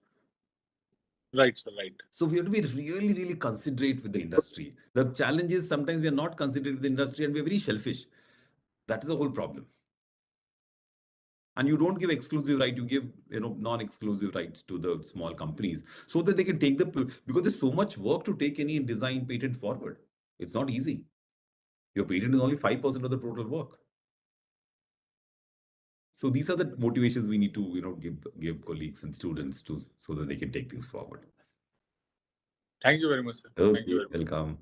Right, sir, right. So we have to be really, really considerate with the industry. The challenge is sometimes we are not considerate with the industry and we are very selfish. That is the whole problem. And you don't give exclusive right, you give non-exclusive rights to the small companies so that they can take because there's so much work to take any design patent forward. It's not easy. Your patent is only 5% of the total work. So these are the motivations we need to give colleagues and students so that they can take things forward. Thank you very much, sir. Okay, Thank you very much. welcome.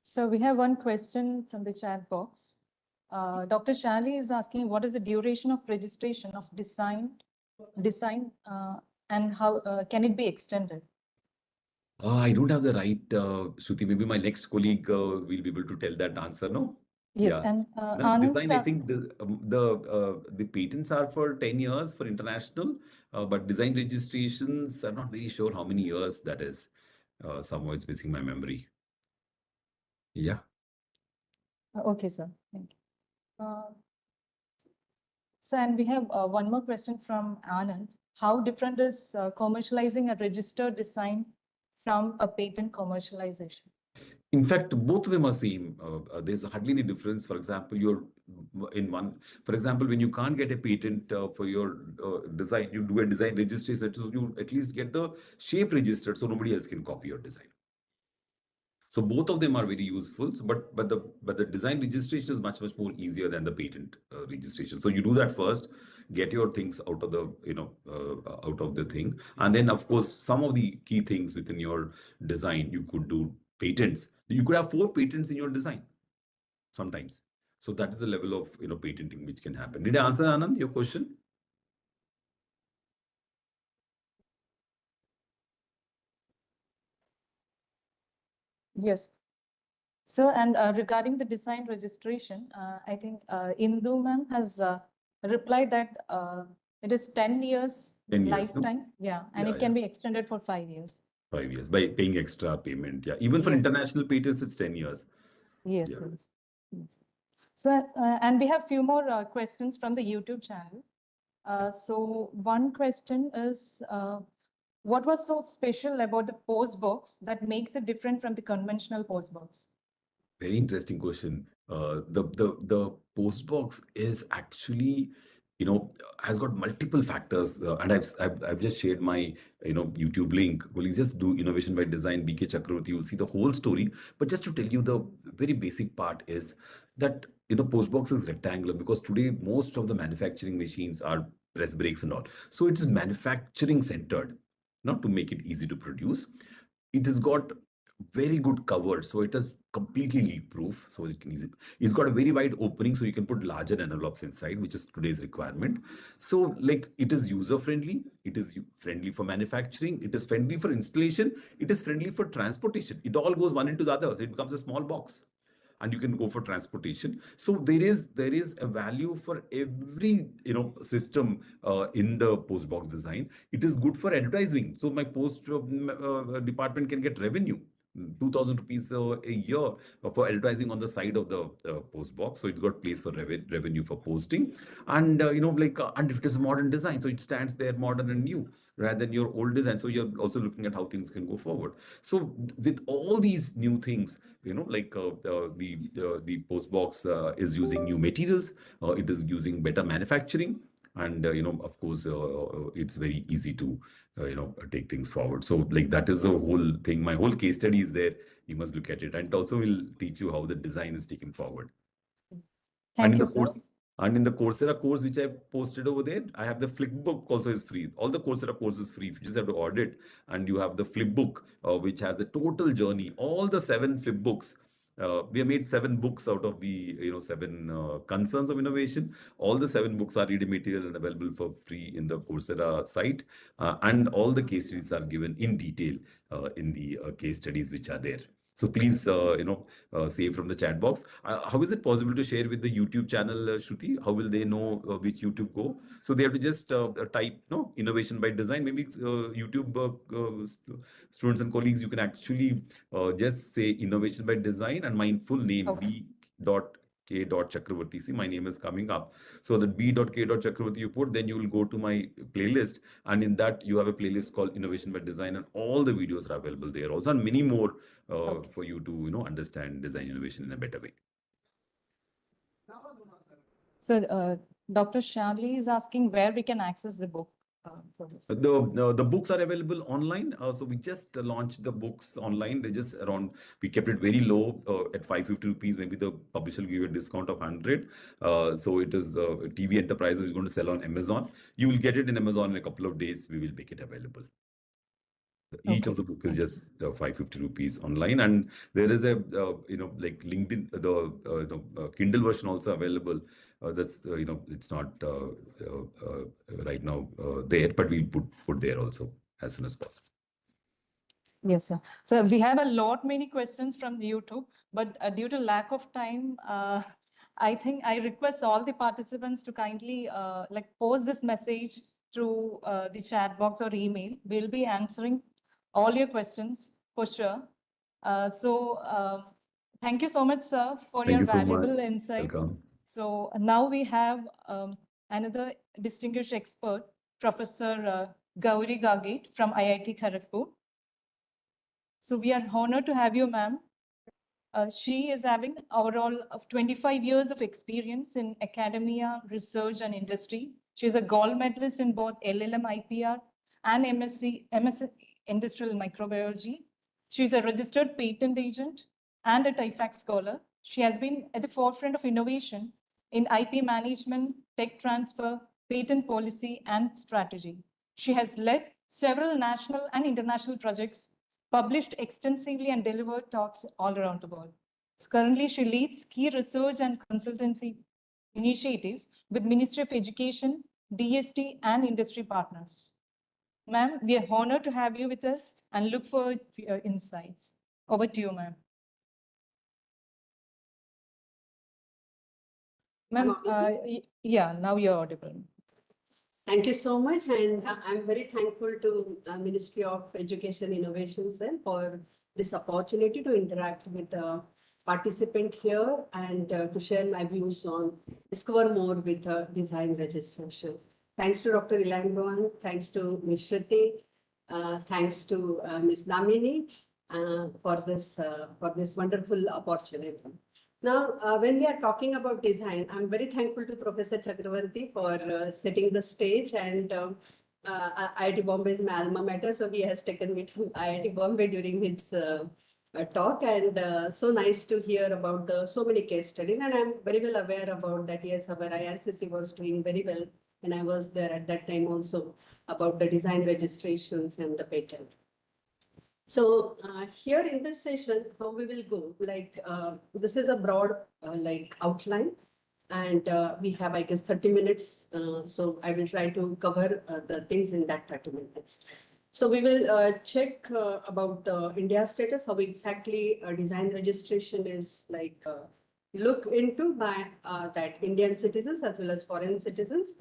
So we have one question from the chat box. Dr. Shali is asking, what is the duration of registration of design, and how can it be extended? I don't have the right, Shruti. Maybe my next colleague will be able to tell that answer, no? Yes, Yeah. and Design, I think the patents are for 10 years for international, but design registrations, I'm not very sure how many years that is. Somehow it's missing my memory. Yeah. Okay, sir. Thank you. So, and we have one more question from Anand. How different is commercializing a registered design from a patent commercialization? In fact, both of them are same. There's hardly any difference. For example, for example, when you can't get a patent for your design, you do a design registration, so you at least get the shape registered so nobody else can copy your design. So both of them are very useful, but the design registration is much more easier than the patent registration. So you do that first, get your things out of the out of the thing, and then of course some of the key things within your design you could do patents. You could have 4 patents in your design sometimes. So that is the level of patenting which can happen. Did I answer, Anand, your question? Yes. So, and regarding the design registration, I think Indu ma'am has replied that it is 10 years 10 years, lifetime. no? Yeah, and Yeah, it can be extended for 5 years. 5 years by paying extra payment. Yeah, even for Yes. international patents, it's 10 years. Yes, Yeah. yes. So, and we have few more questions from the YouTube channel. So one question is, what was so special about the post box that makes it different from the conventional post box? Very interesting question. The post box is actually, has got multiple factors, and I've just shared my YouTube link. Well, you just do innovation by design, BK Chakravarthy. You'll see the whole story. But just to tell you, the very basic part is that post box is rectangular because today most of the manufacturing machines are press brakes and all. So it is manufacturing centered, not to make it easy to produce. It has got very good cover, so it is completely leak proof, so it can easy. It's got a very wide opening, so you can put larger envelopes inside, which is today's requirement. So like it is user friendly, it is friendly for manufacturing, it is friendly for installation, it is friendly for transportation. It all goes one into the other, so it becomes a small box and you can go for transportation. So there is a value for every system in the post box design. It is good for advertising, so my post department can get revenue, 2,000 rupees a year for advertising on the side of the post box. So it's got place for revenue for posting, and and if it is modern design, so it stands there modern and new rather than your old design. So you're also looking at how things can go forward. So with all these new things, the post box is using new materials, it is using better manufacturing, and of course it's very easy to take things forward. So like that is the whole thing. My whole case study is there, you must look at it, and also will teach you how the design is taken forward. Thank you, sir. And in the Coursera course which I posted over there, I have the flip book also is free. All the Coursera course is free. You just have to order it, and you have the flip book which has the total journey, all the 7 flip books. We have made 7 books out of the 7 concerns of innovation. All the 7 books are reading material and available for free in the Coursera site, and all the case studies are given in detail in the case studies which are there. So please, save from the chat box. How is it possible to share with the YouTube channel, Shruti? How will they know which YouTube go? So they have to just type, no, innovation by design. Maybe YouTube students and colleagues, you can actually just say innovation by design and my full name, B.K. Chakravarthy. See, my name is coming up. So that B.K. Chakravarthy you put, then you will go to my playlist, and in that you have a playlist called Innovation by Design, and all the videos are available there also, and many more for you to understand design innovation in a better way. So Dr. Shalini is asking where we can access the book for this. The books are available online. So we just launched the books online. They just we kept it very low at 550 rupees. Maybe the publisher will give you a discount of 100. So it is TV Enterprises is going to sell on Amazon. You will get it in Amazon in a couple of days. We will make it available. Each of the book is just 550 rupees online, and there is a like LinkedIn, the Kindle version also available. That's it's not right now there, but we'll put there also as soon as possible. Yes, sir. So we have many questions from YouTube, but due to lack of time, I think I request all the participants to kindly post this message through the chat box or email. We'll be answering all your questions for sure. Thank you so much, sir, for your valuable insights. Welcome. So now we have another distinguished expert, Professor Gauri Gargate from IIT Kharagpur. So we are honored to have you, ma'am. She is having overall of 25 years of experience in academia, research, and industry. She is a gold medalist in both LLM IPR and MSc Industrial Microbiology. She is a registered patent agent and a TIFAC scholar. She has been at the forefront of innovation in IP management, tech transfer, patent policy, and strategy. She has led several national and international projects, published extensively, and delivered talks all around the world. So currently, she leads key research and consultancy initiatives with Ministry of Education, DST, and industry partners. Ma'am, we are honored to have you with us and look forward to your insights. Over to you, ma'am. Ma'am, yeah, now you're audible. Thank you so much, and I'm very thankful to Ministry of Education Innovation Cell for this opportunity to interact with the participant here and to share my views on discover more with design registration. Thanks to Dr. Ilan, thanks to Ms. Shruti, thanks to Ms. Damini for this wonderful opportunity. Now, when we are talking about design, I'm very thankful to Professor Chakravarthy for setting the stage, and IIT Bombay is my alma mater, so he has taken me to IIT Bombay during his talk, and so nice to hear about so many case studies, and I'm very well aware about that. Yes, our IRCC was doing very well, and I was there at that time also about the design registrations and the patent. So here in this session, how we will go, this is a broad outline, and we have, I guess, 30 minutes. So I will try to cover the things in that 30 minutes. So we will check about the India status, how exactly design registration is look into by that Indian citizens as well as foreign citizens.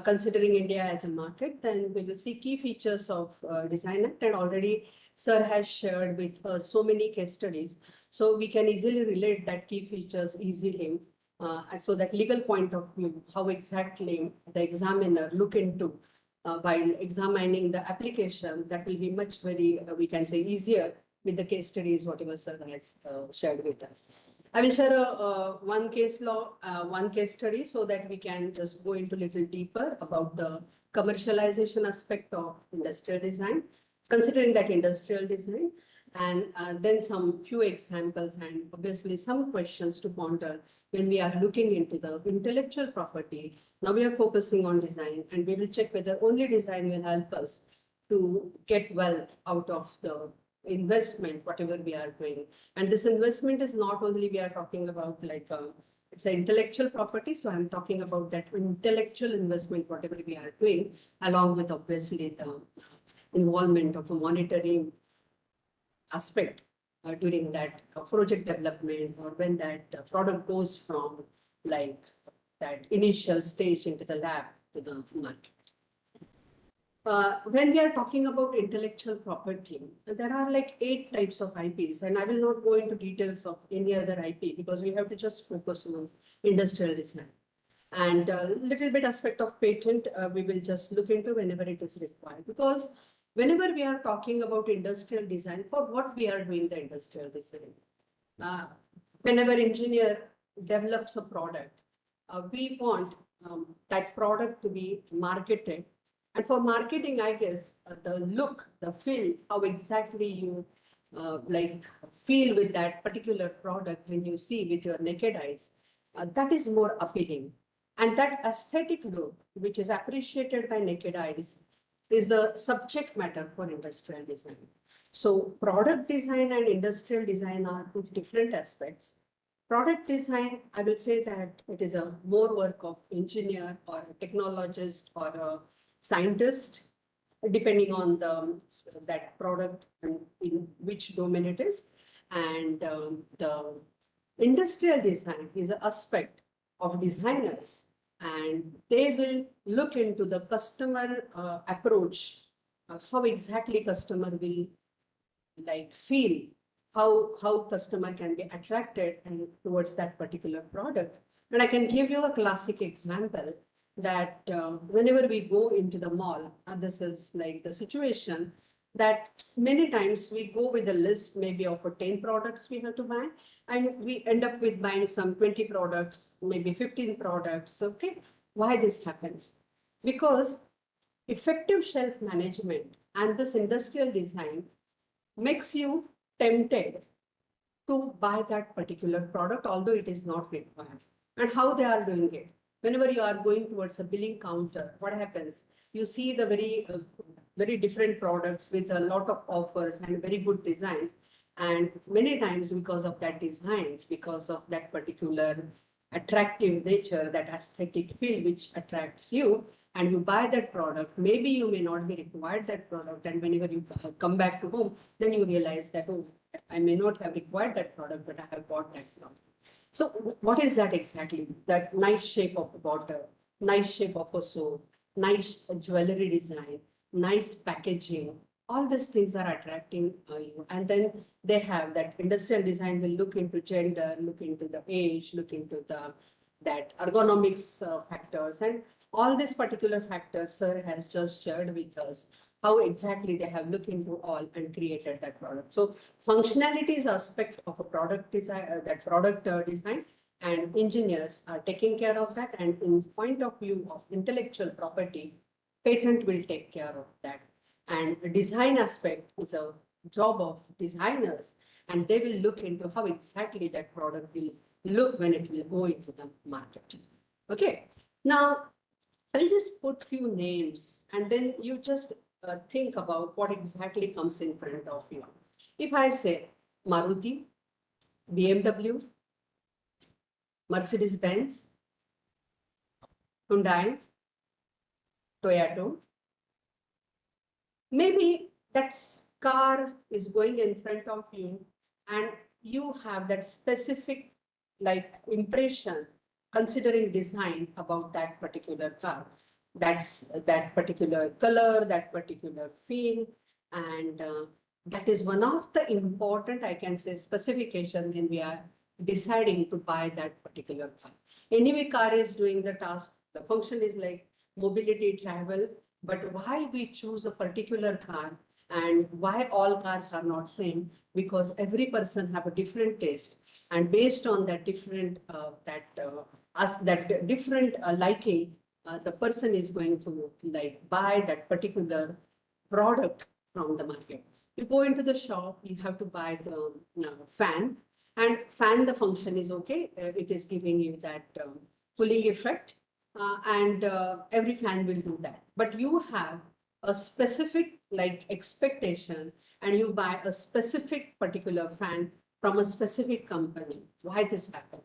Considering India as a market, then we will see key features of Design Act, and already Sir has shared with us so many case studies. So we can easily relate that key features easily. So that legal point of view, how exactly the examiner look into while examining the application, that will be much we can say easier with the case studies, whatever Sir has shared with us. I will share one case study so that we can just go into a little deeper about the commercialization aspect of industrial design, considering that industrial design, and then some few examples and obviously some questions to ponder when we are looking into the intellectual property. Now we are focusing on design, and we will check whether only design will help us to get wealth out of the investment, whatever we are doing. And this investment is not only we are talking about it's an intellectual property. So I'm talking about that intellectual investment, whatever we are doing, along with obviously the involvement of a monetary aspect during that project development, or when that product goes from like that initial stage into the lab to the market. When we are talking about intellectual property, there are like 8 types of IPs, and I will not go into details of any other IP because we have to just focus on industrial design. And a little bit aspect of patent, we will just look into whenever it is required. Because whenever we are talking about industrial design, for what we are doing the industrial design? Whenever engineer develops a product, we want that product to be marketed. And for marketing, I guess the look, the feel, how exactly you like feel with that particular product when you see with your naked eyes, that is more appealing. And that aesthetic look, which is appreciated by naked eyes, is the subject matter for industrial design. So product design and industrial design are 2 different aspects. Product design, I will say that it is a more work of engineer or a technologist or a scientist, depending on that product and in which domain it is. And the industrial design is an aspect of designers, and they will look into the customer approach, how exactly customer will like feel, how customer can be attracted and towards that particular product. And I can give you a classic example that whenever we go into the mall, this is like the situation that many times we go with a list maybe of 10 products we have to buy, and we end up with buying some 20 products, maybe 15 products. Okay, why this happens? Because effective shelf management and this industrial design makes you tempted to buy that particular product, although it is not required. And how they are doing it? Whenever you are going towards a billing counter, what happens? You see the very different products with a lot of offers and very good designs. And many times because of that designs, because of that particular attractive nature, that aesthetic feel which attracts you, and you buy that product, maybe you may not be required that product. And whenever you come back to home, then you realize that, oh, I may not have required that product, but I have bought that product. So what is that exactly? That nice shape of a bottle, nice shape of a soap, nice jewelry design, nice packaging, all these things are attracting you. And then they have that industrial design will look into gender, look into the age, look into that ergonomics factors, and all these particular factors sir has just shared with us how exactly they have looked into all and created that product. So functionality is aspect of a product design, that product design, and engineers are taking care of that. And in point of view of intellectual property, patent will take care of that. And the design aspect is a job of designers, and they will look into how exactly that product will look when it will go into the market. Okay, now I'll just put few names, and then you just think about what exactly comes in front of you. If I say Maruti, BMW, Mercedes-Benz, Hyundai, Toyota, maybe that car is going in front of you and you have that specific like impression considering design about that particular car. That's that particular color, that particular feel, and that is one of the important, I can say, specification when we are deciding to buy that particular car. Anyway, car is doing the task, the function is like mobility, travel, but why we choose a particular car and why all cars are not same? Because every person have a different taste, and based on that different different liking, the person is going to like buy that particular product from the market. You go into the shop, you have to buy the fan, and fan, the function is okay. It is giving you that cooling effect, and every fan will do that. But you have a specific like expectation, and you buy a specific particular fan from a specific company. Why this happen?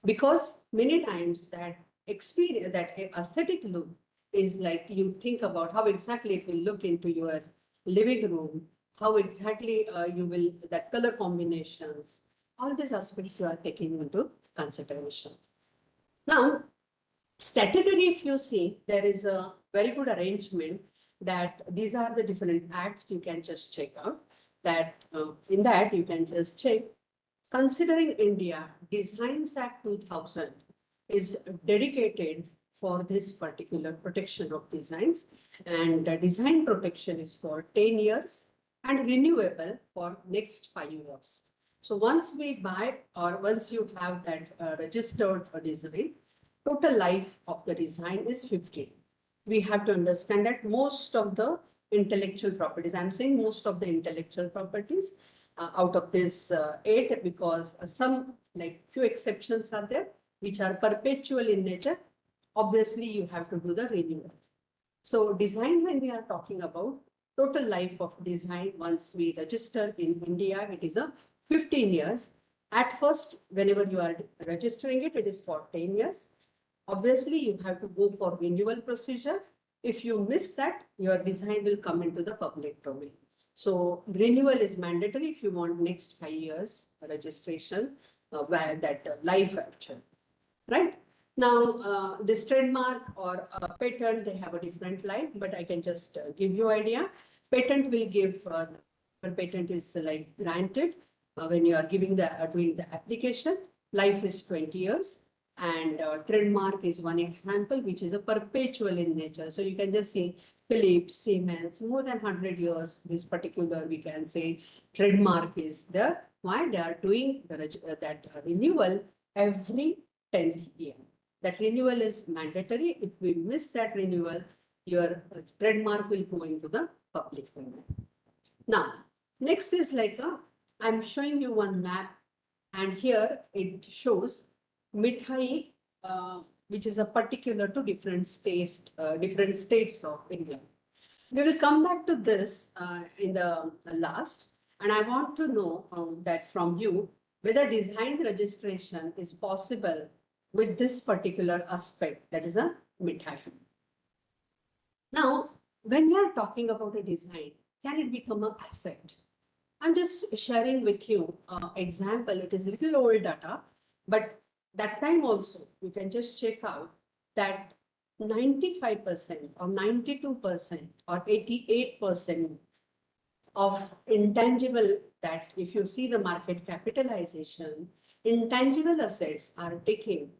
Because many times that experience, that aesthetic look is like you think about how exactly it will look into your living room, how exactly you will, that color combinations, all these aspects you are taking into consideration. Now, statutory, if you see, there is a very good arrangement that these are the different acts you can just check out. That in that you can just check, considering India, Designs Act 2000 is dedicated for this particular protection of designs, and design protection is for 10 years and renewable for next 5 years. So once we buy, or once you have that registered design, total life of the design is 15. We have to understand that most of the intellectual properties, I'm saying most of the intellectual properties out of this 8, because some, like few exceptions are there, which are perpetual in nature. Obviously, you have to do the renewal. So design, when we are talking about total life of design, once we register in India, it is a 15 years. At first, whenever you are registering it, it is for 10 years. Obviously, you have to go for renewal procedure. If you miss that, your design will come into the public domain. So renewal is mandatory if you want next 5 years registration, where that life actually, right? Now, this trademark or patent, they have a different life, but I can just give you idea. Patent will give, patent is like granted when you are giving the, doing the application, life is 20 years. And trademark is one example, which is a perpetual in nature. So you can just see Philips, Siemens, more than 100 years, this particular, we can say, trademark is there. Why? They are doing that renewal every 10th year. That renewal is mandatory. If we miss that renewal, your trademark will go into the public domain. Now, next is like I'm showing you one map, and here it shows mithai, which is a particular to different states of India. We will come back to this in the last, and I want to know that from you, whether design registration is possible with this particular aspect, that is a mithai. Now, when we are talking about a design, can it become an asset? I'm just sharing with you example. It is a little old data, but that time also, you can just check out that 95% or 92% or 88% of intangible, that if you see the market capitalization, intangible assets are taking.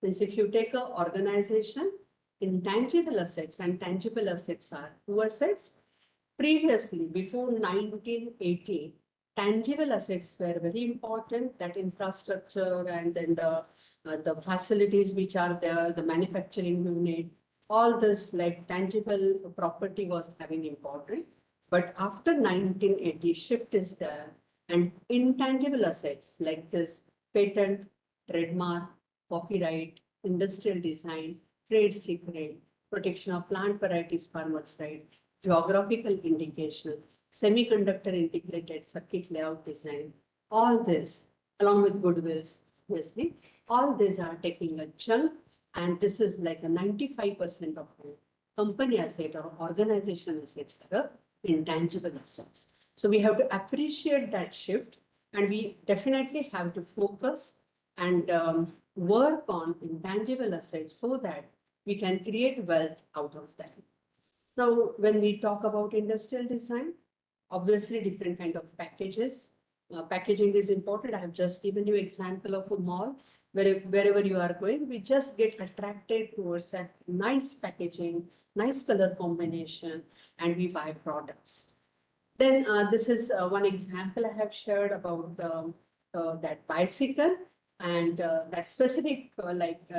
Means if you take an organization, intangible assets and tangible assets are 2 assets. Previously, before 1980, tangible assets were very important, that infrastructure and then the facilities which are there, the manufacturing unit, all this like tangible property was having important. But after 1980, shift is there, and intangible assets like this patent, trademark, copyright, industrial design, trade secret, protection of plant varieties, farmers' right, geographical indication, semiconductor integrated circuit layout design, all this along with goodwills, obviously, all these are taking a chunk, and this is like a 95% of company asset or organization assets that are intangible assets. So we have to appreciate that shift, and we definitely have to focus and work on intangible assets so that we can create wealth out of them. Now, when we talk about industrial design, obviously different kind of packages. Packaging is important. I have just given you example of a mall where wherever you are going, we just get attracted towards that nice packaging, nice color combination, and we buy products. Then this is one example I have shared about that bicycle, and that specific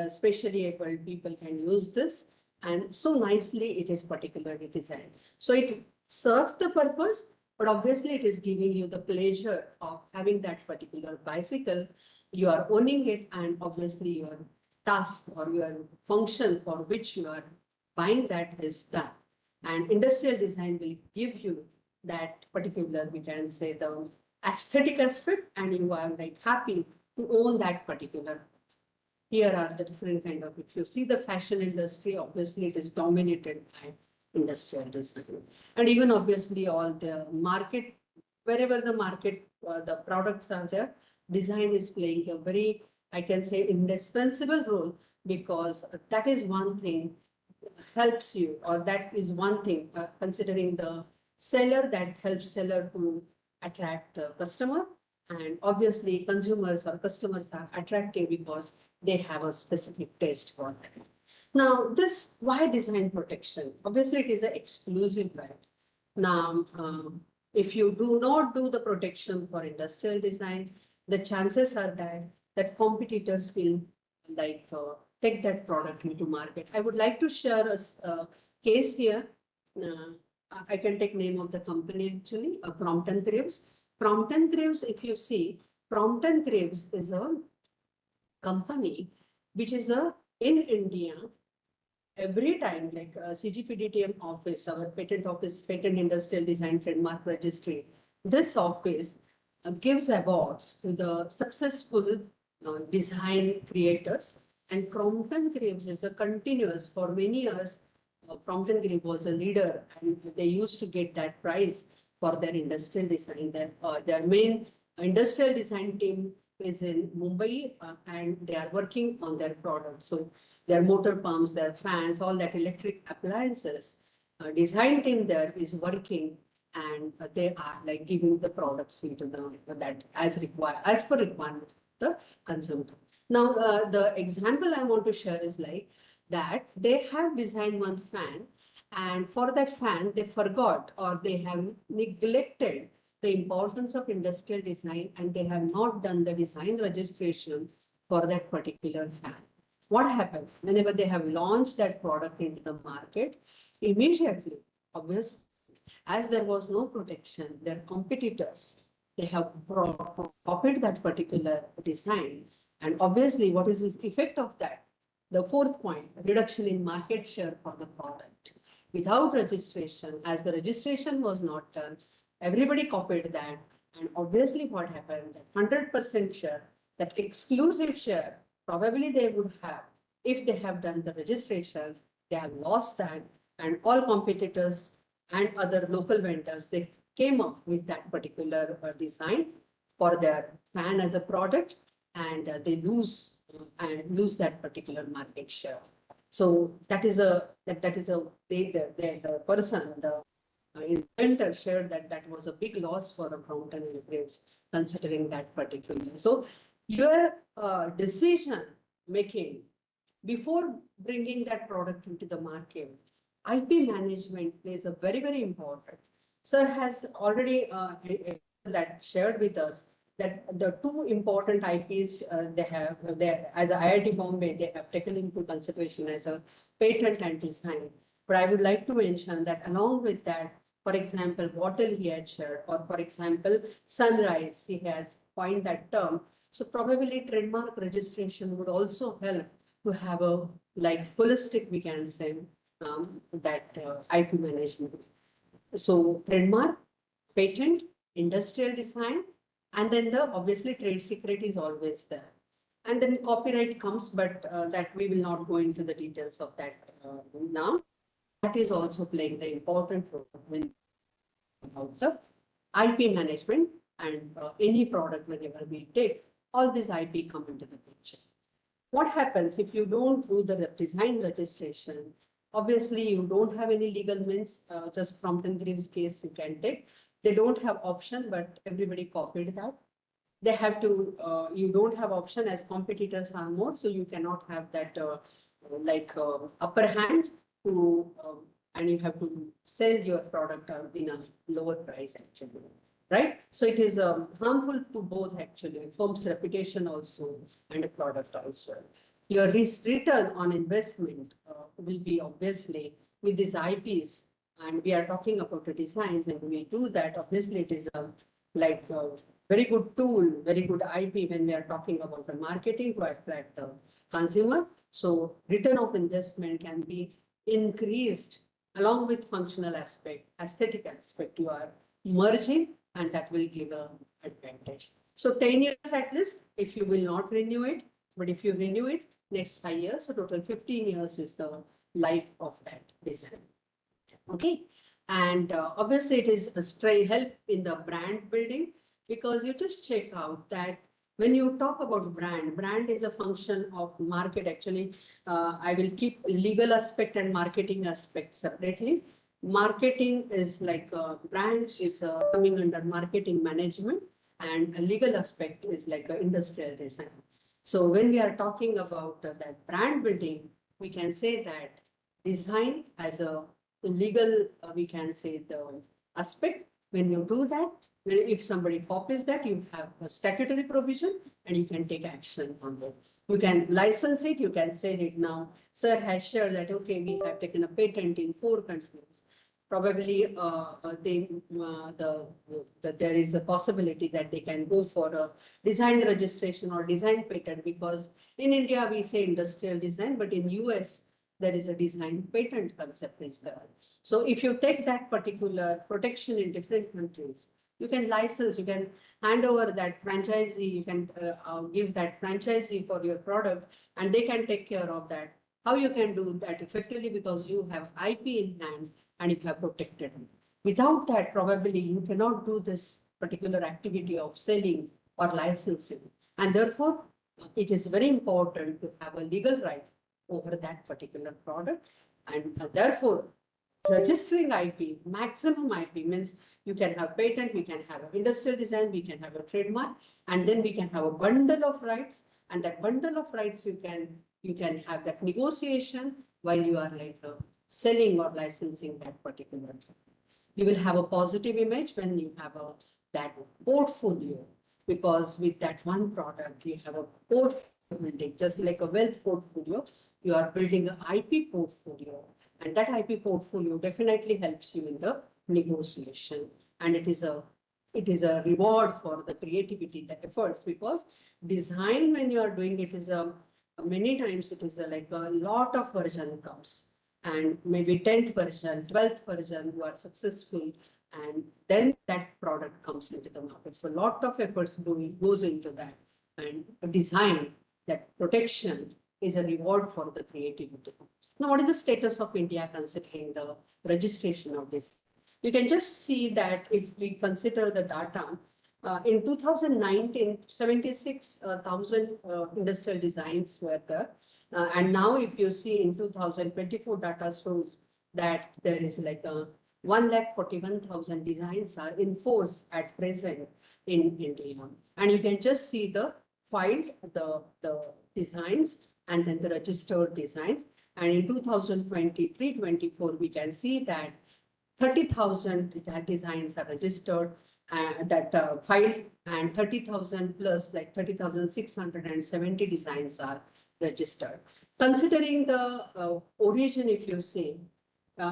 specially abled people can use this, and so nicely it is particularly designed. So it serves the purpose, but obviously it is giving you the pleasure of having that particular bicycle. You are owning it, and obviously your task or your function for which you are buying that is done. And industrial design will give you that particular, we can say, the aesthetic aspect, and you are like happy to own that particular. Here are the different kind of, if you see the fashion industry, obviously it is dominated by industrial design. And even obviously all the market wherever the market, the products are there, design is playing a very, I can say, indispensable role, because that is one thing helps you, or that is one thing, considering the seller, that helps seller to attract the customer. And obviously consumers or customers are attractive because they have a specific taste for that. Now, this, why design protection? Obviously, it is an exclusive right. Now, if you do not do the protection for industrial design, the chances are that competitors will like take that product into market. I would like to share a case here. I can take name of the company actually, Crompton Thrives. Crompton Thrives, if you see, Crompton Thrives is a company which is in India. Every time, like CGPDTM office, our patent office, Patent Industrial Design Trademark Registry, this office gives awards to the successful design creators. And Crompton Thrives is a continuous, for many years, Crompton Thrives was a leader, and they used to get that prize for their industrial design. Their main industrial design team is in Mumbai, and they are working on their products. So their motor pumps, their fans, all that electric appliances, design team there is working, and they are like giving the products into that as required, as per requirement of the consumer. Now, the example I want to share is like that they have designed one fan, and for that fan, they forgot or they have neglected the importance of industrial design, and they have not done the design registration for that particular fan. What happened? Whenever they have launched that product into the market, immediately, obviously, as there was no protection, their competitors, they have copied that particular design. And obviously, what is the effect of that? The fourth point, reduction in market share for the product. Without registration, as the registration was not done, everybody copied that. And obviously what happened, that 100% share, that exclusive share, probably they would have, if they have done the registration, they have lost that. And all competitors and other local vendors, they came up with that particular design for their fan as a product, and they lose that particular market share. So that is the person, the inventor shared that was a big loss for a Crompton and Thrives, considering that particular. So your decision making before bringing that product into the market, IP management plays a very, very important. Sir has already that shared with us that the two important IPs they have there as a IIT Bombay, they have taken into consideration as a patent and design. But I would like to mention that along with that, for example, bottle he had shared, or for example, sunrise, he has coined that term. So probably trademark registration would also help to have a like holistic, we can say, that IP management. So trademark, patent, industrial design, and then the obviously trade secret is always there. And then copyright comes, but that we will not go into the details of that now. That is also playing the important role when about the IP management, and any product whenever we take, all this IP come into the picture. What happens if you don't do the design registration? Obviously, you don't have any legal means, just Crompton Thrives case you can take. They don't have option, but everybody copied that. They have to, you don't have option as competitors are more, so you cannot have that upper hand to, and you have to sell your product in a lower price actually, right? So it is harmful to both actually, firm's reputation also and a product also. Your return on investment will be obviously with these IPs, and we are talking about a design. When we do that, obviously it is a very good tool, very good IP when we are talking about the marketing to attract the consumer. So return of investment can be increased along with functional aspect, aesthetic aspect. You are merging, and that will give an advantage. So 10 years at least, if you will not renew it, but if you renew it, next 5 years, so total 15 years is the life of that design. Okay. And obviously it is a help in the brand building, because you just check out that when you talk about brand is a function of market. Actually, I will keep legal aspect and marketing aspect separately. Marketing is like brand is coming under marketing management, and a legal aspect is like industrial design. So when we are talking about that brand building, we can say that design as a legal, we can say the aspect. When you do that, if somebody copies that, you have a statutory provision and you can take action on that. You can license it, you can sell it now. Sir has shared that, okay, we have taken a patent in 4 countries. Probably there is a possibility that they can go for a design registration or design patent, because in India we say industrial design, but in US there is a design patent concept is there. So if you take that particular protection in different countries, you can license, you can hand over that franchisee, you can give that franchisee for your product, and they can take care of that. How you can do that effectively? Because you have IP in hand and you have protected it. Without that, probably you cannot do this particular activity of selling or licensing. And therefore, it is very important to have a legal right over that particular product. And therefore, registering IP, maximum IP means you can have patent, we can have an industrial design, we can have a trademark, and then we can have a bundle of rights. And that bundle of rights, you can have that negotiation while you are like selling or licensing that particular. You will have a positive image when you have that portfolio, because with that one product, you have a portfolio building, just like a wealth portfolio, you are building an IP portfolio, and that IP portfolio definitely helps you in the negotiation, and it is a reward for the creativity, the efforts, because design, when you are doing it, is many times it is like a lot of version comes, and maybe 10th version, 12th version, you are successful, and then that product comes into the market. So a lot of efforts goes into that, and design, that protection is a reward for the creativity. Now, what is the status of India considering the registration of this? You can just see that if we consider the data, in 2019, 76,000 industrial designs were there. And now if you see in 2024 data shows that there is like 1,41,000 designs are in force at present in India. And you can just see the filed, the designs, and then the registered designs. And in 2023-24, we can see that 30,000 designs are registered, filed, and 30,000 plus, like 30,670 designs are registered. Considering the origin, if you say,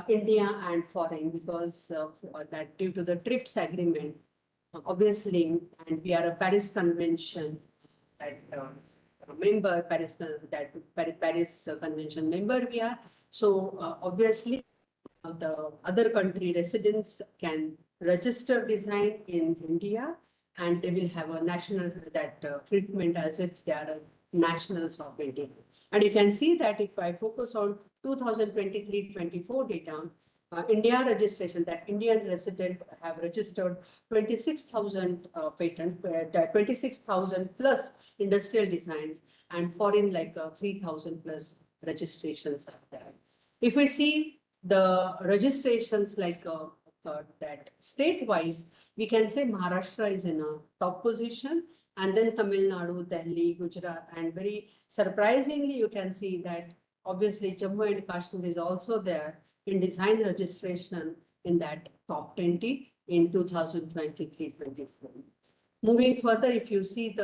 India and foreign, because that due to the TRIPS agreement, obviously, and we are a Paris Convention that member, Paris Convention member we are. So obviously, the other country residents can register design in India, and they will have a national treatment as if they are nationals of India. And you can see that if I focus on 2023-24 data, India registration, that Indian resident have registered 26,000 patent, 26,000 plus industrial designs, and foreign like 3,000 plus registrations are there. If we see the registrations like that state-wise, we can say Maharashtra is in a top position, and then Tamil Nadu, Delhi, Gujarat, and very surprisingly, you can see that obviously Jammu and Kashmir is also there in design registration in that top 20 in 2023-24. Moving further, if you see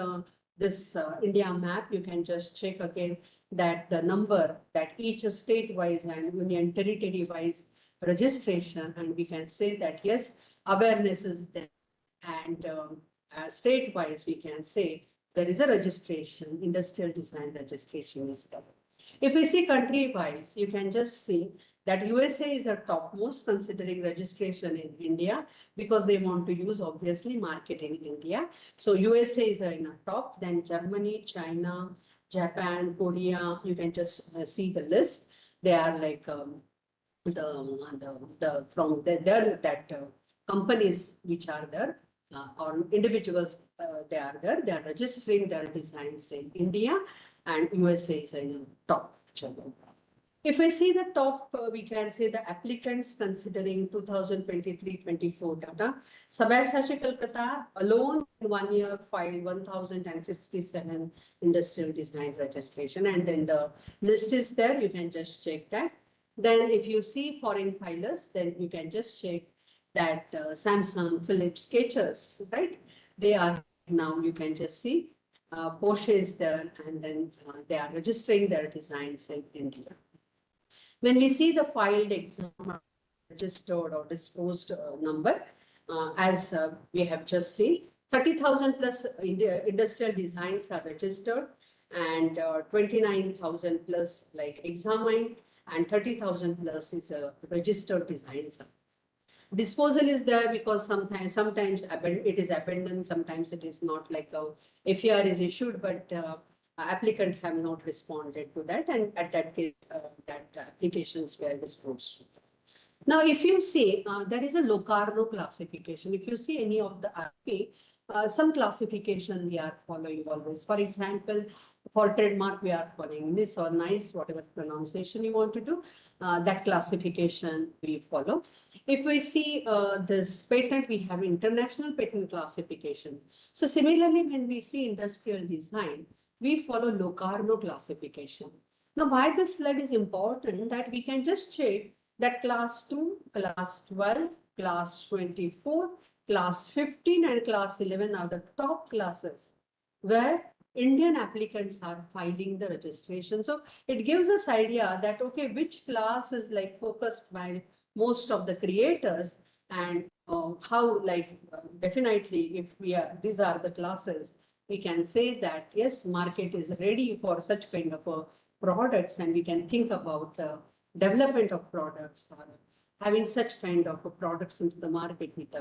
this India map, you can just check again that the number that each state-wise and union territory-wise registration, and we can say that yes, awareness is there, and state-wise we can say there is a registration, industrial design registration is there. If we see country-wise, you can just see that USA is a topmost considering registration in India, because they want to use obviously market in India. So USA is in a top, then Germany, China, Japan, Korea, you can just see the list. They are like companies which are there or individuals they are there, they are registering their designs in India, and USA is in top. If I see the top, we can say the applicants considering 2023-24 data. Sabyasachi Kolkata alone in 1 year filed 1,067 industrial design registration, and then the list is there. You can just check that. Then if you see foreign filers, then you can just check that Samsung, Philips, Skechers, right? They are now, you can just see Porsche is there, and then they are registering their designs in India. When we see the filed exam registered or disposed number, as we have just seen, 30,000 plus industrial designs are registered, and 29,000 plus like examined, and 30,000 plus is a registered designs. Disposal is there because sometimes it is abandoned, sometimes it is not, like a FER is issued, but applicant have not responded to that, and at that case, that applications were disposed. Now, if you see, there is a Locarno classification. If you see any of the IP, some classification we are following always. For example, for trademark, we are following this or nice, whatever pronunciation you want to do, that classification we follow. If we see this patent, we have international patent classification. So similarly, when we see industrial design, we follow Locarno classification. Now, why this slide is important, that we can just check that class 2, class 12, class 24, class 15 and class 11 are the top classes where Indian applicants are filing the registration. So it gives us idea that, okay, which class is like focused by most of the creators, and how definitely if these are the classes, we can say that yes, market is ready for such kind of products, and we can think about the development of products or having such kind of products into the market with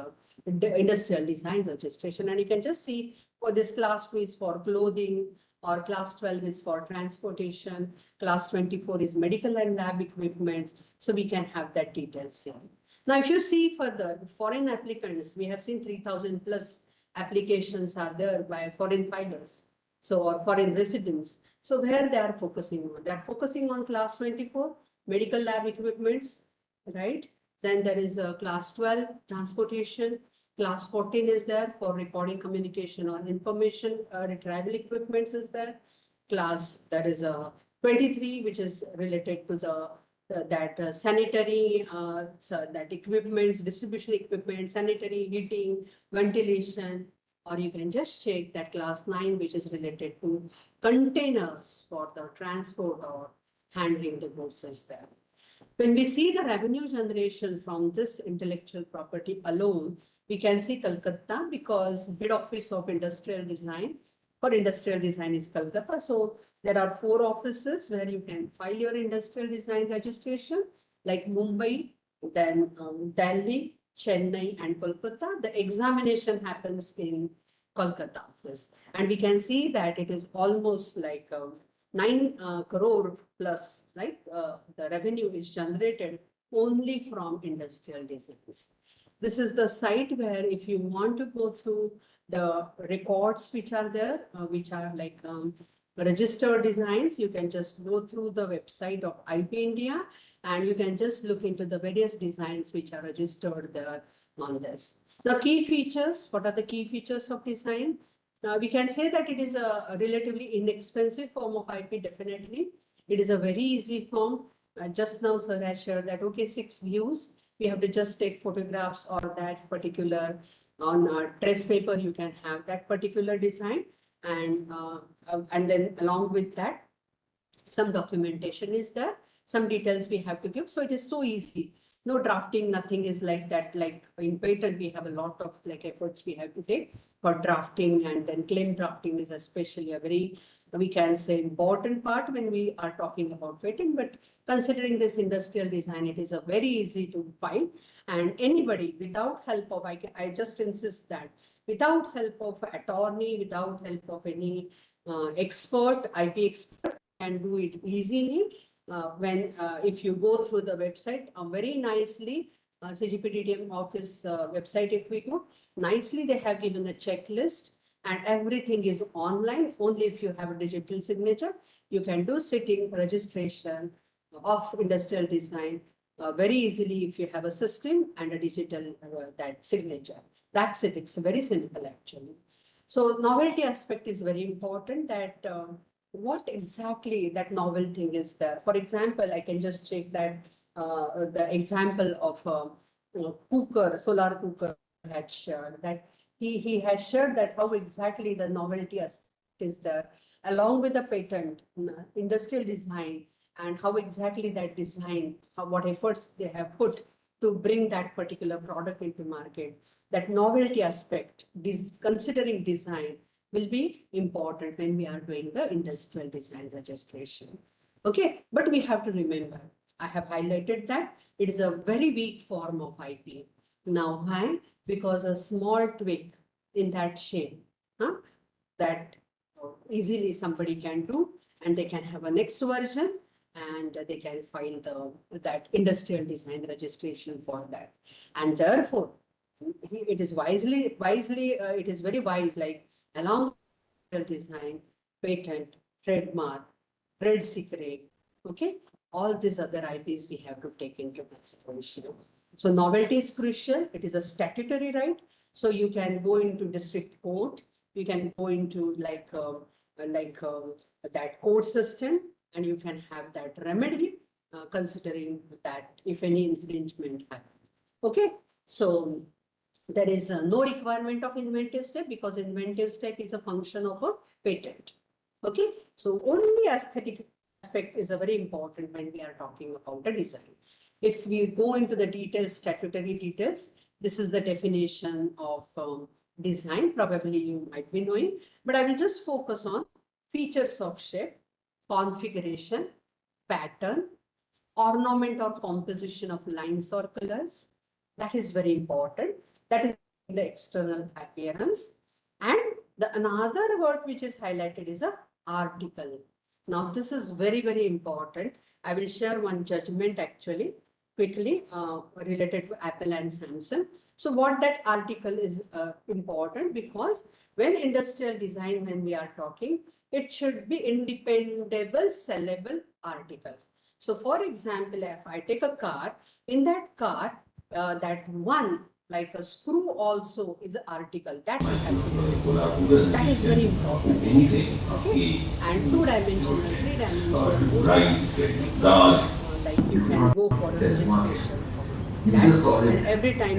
the industrial design registration. And you can just see for this class 2 is for clothing, or class 12 is for transportation, class 24 is medical and lab equipment. So we can have that details here. Now, if you see for the foreign applicants, we have seen 3,000 plus applications are there by foreign filers, so or foreign residents. So where they are focusing on? They are focusing on class 24, medical lab equipments, right? Then there is a class 12, transportation. Class 14 is there for recording, communication or information retrieval equipments is there. There is a 23, which is related to sanitary, that equipments, distribution equipment, sanitary, heating, ventilation, or you can just check that class 9, which is related to containers for the transport or handling the goods is there. When we see the revenue generation from this intellectual property alone, we can see Kolkata, because head office of industrial design for industrial design is Kolkata. So there are 4 offices where you can file your industrial design registration, like Mumbai, then Delhi, Chennai and Kolkata. The examination happens in Kolkata office. And we can see that it is almost like 9 crore plus, like the revenue is generated only from industrial designs. This is the site where if you want to go through the records which are there, which are like registered designs, you can just go through the website of IP India, and you can just look into the various designs which are registered there on this. The key features, what are the key features of design? We can say that it is a relatively inexpensive form of IP, definitely. It is a very easy form. Just now, sir has shared that, okay, 6 views. We have to just take photographs or that particular, on trace paper, you can have that particular design. And then along with that, some documentation is there, some details we have to give. So it is so easy. No drafting, nothing is like that. Like in patent, we have a lot of efforts we have to take for drafting, and then claim drafting is especially a very, we can say, important part when we are talking about patent. But considering this industrial design, it is a very easy to file, and anybody without help of, I just insist that without help of attorney, without help of any expert, IP expert, can do it easily. if you go through the website, very nicely, CGPDDM office website, if we go, nicely they have given the checklist and everything is online. Only if you have a digital signature, you can do sitting registration of industrial design very easily if you have a system and a digital that signature. That's it. It's very simple actually. So novelty aspect is very important, that what exactly that novel thing is there. For example, I can just take that the example of cooker, solar cooker had shared, that he has shared that how exactly the novelty aspect is there, along with the patent, industrial design, and how exactly that design, what efforts they have put to bring that particular product into market. That novelty aspect, considering design, will be important when we are doing the industrial design registration. Okay, but we have to remember, I have highlighted that it is a very weak form of IP. Now, why? Because a small tweak in that shape, that easily somebody can do, and they can have a next version, and they can file that industrial design registration for that. And therefore, it is it is very wise, like along with design, patent, trademark, trade secret, okay, all these other IPs we have to take into consideration. So novelty is crucial. It is a statutory right. So you can go into district court, you can go into that court system, and you can have that remedy, considering that if any infringement happens. Okay, so there is no requirement of inventive step, because inventive step is a function of a patent. Okay, so only aesthetic aspect is a very important when we are talking about a design. If we go into the details, statutory details, this is the definition of design. Probably you might be knowing, but I will just focus on features of shape, configuration, pattern, ornament or composition of lines or colors. That is very important. That is the external appearance. And another word which is highlighted is a article. Now this is very, very important. I will share one judgment actually quickly related to Apple and Samsung. So what that article is important, because when industrial design, when we are talking, it should be independable, sellable article. So for example, if I take a car, in that car, that one, like a screw also is an article. That we have to do. That is very important. Okay? And two-dimensional, three-dimensional, like you can go for a registration. And every time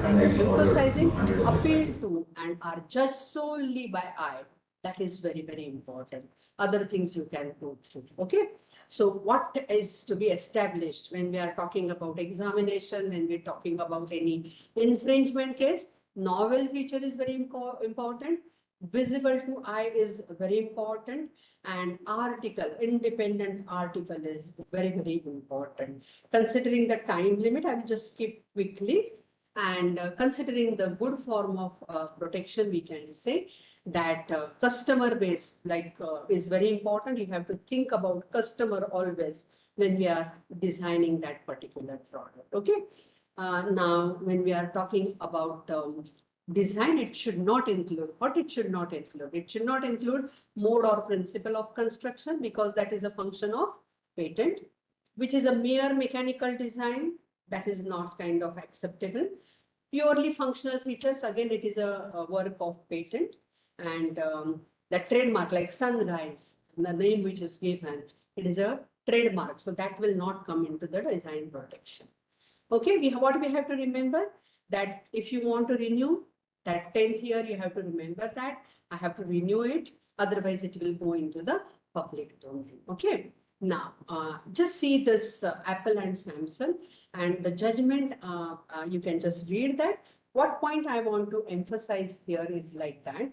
I'm emphasizing, appeal to and are judged solely by eye. That is very, very important. Other things you can go through. Okay. So what is to be established when we are talking about examination, when we're talking about any infringement case? Novel feature is very important. Visible to eye is very important. And article, independent article is very, very important. Considering the time limit, I will just skip quickly. And considering the good form of protection, we can say that customer base is very important. You have to think about customer always when we are designing that particular product. Okay. Now, when we are talking about design, it should not include what it should not include. It should not include mode or principle of construction, because that is a function of patent, which is a mere mechanical design. That is not kind of acceptable. Purely functional features, again, it is a work of patent. And the trademark, like sunrise, the name which is given, it is a trademark. So that will not come into the design protection. Okay, what we have to remember, that if you want to renew that 10th year, you have to remember that I have to renew it. Otherwise, it will go into the public domain. Okay. Now, just see this Apple and Samsung, and the judgment, you can just read that. What point I want to emphasize here is like that.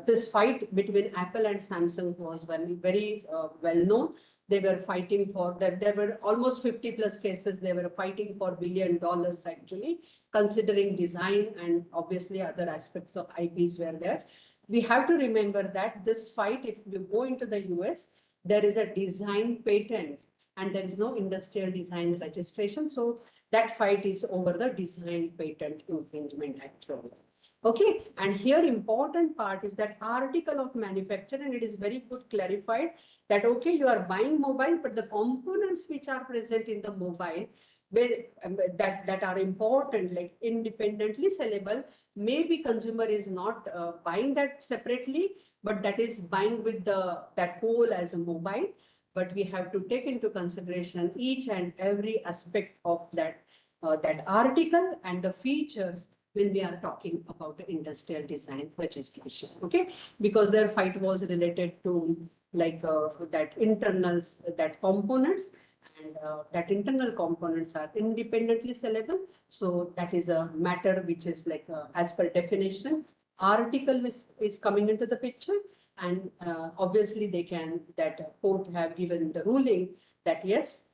This fight between Apple and Samsung was very well known. They were fighting for that. There were almost 50 plus cases. They were fighting for $1 billion actually, considering design and obviously other aspects of IPs were there. We have to remember that this fight, if you go into the US, there is a design patent and there is no industrial design registration. So that fight is over the design patent infringement actually. Okay, and here important part is that article of manufacture, and it is very good clarified that, okay, you are buying mobile, but the components which are present in the mobile that are important, like independently sellable, maybe consumer is not buying that separately, but that is buying with that whole as a mobile. But we have to take into consideration each and every aspect of that article and the features when we are talking about the industrial design registration. Okay, because their fight was related to like that internals, that components, and that internal components are independently sellable. So that is a matter which is like as per definition, article is coming into the picture. And obviously they can, that court have given the ruling that yes,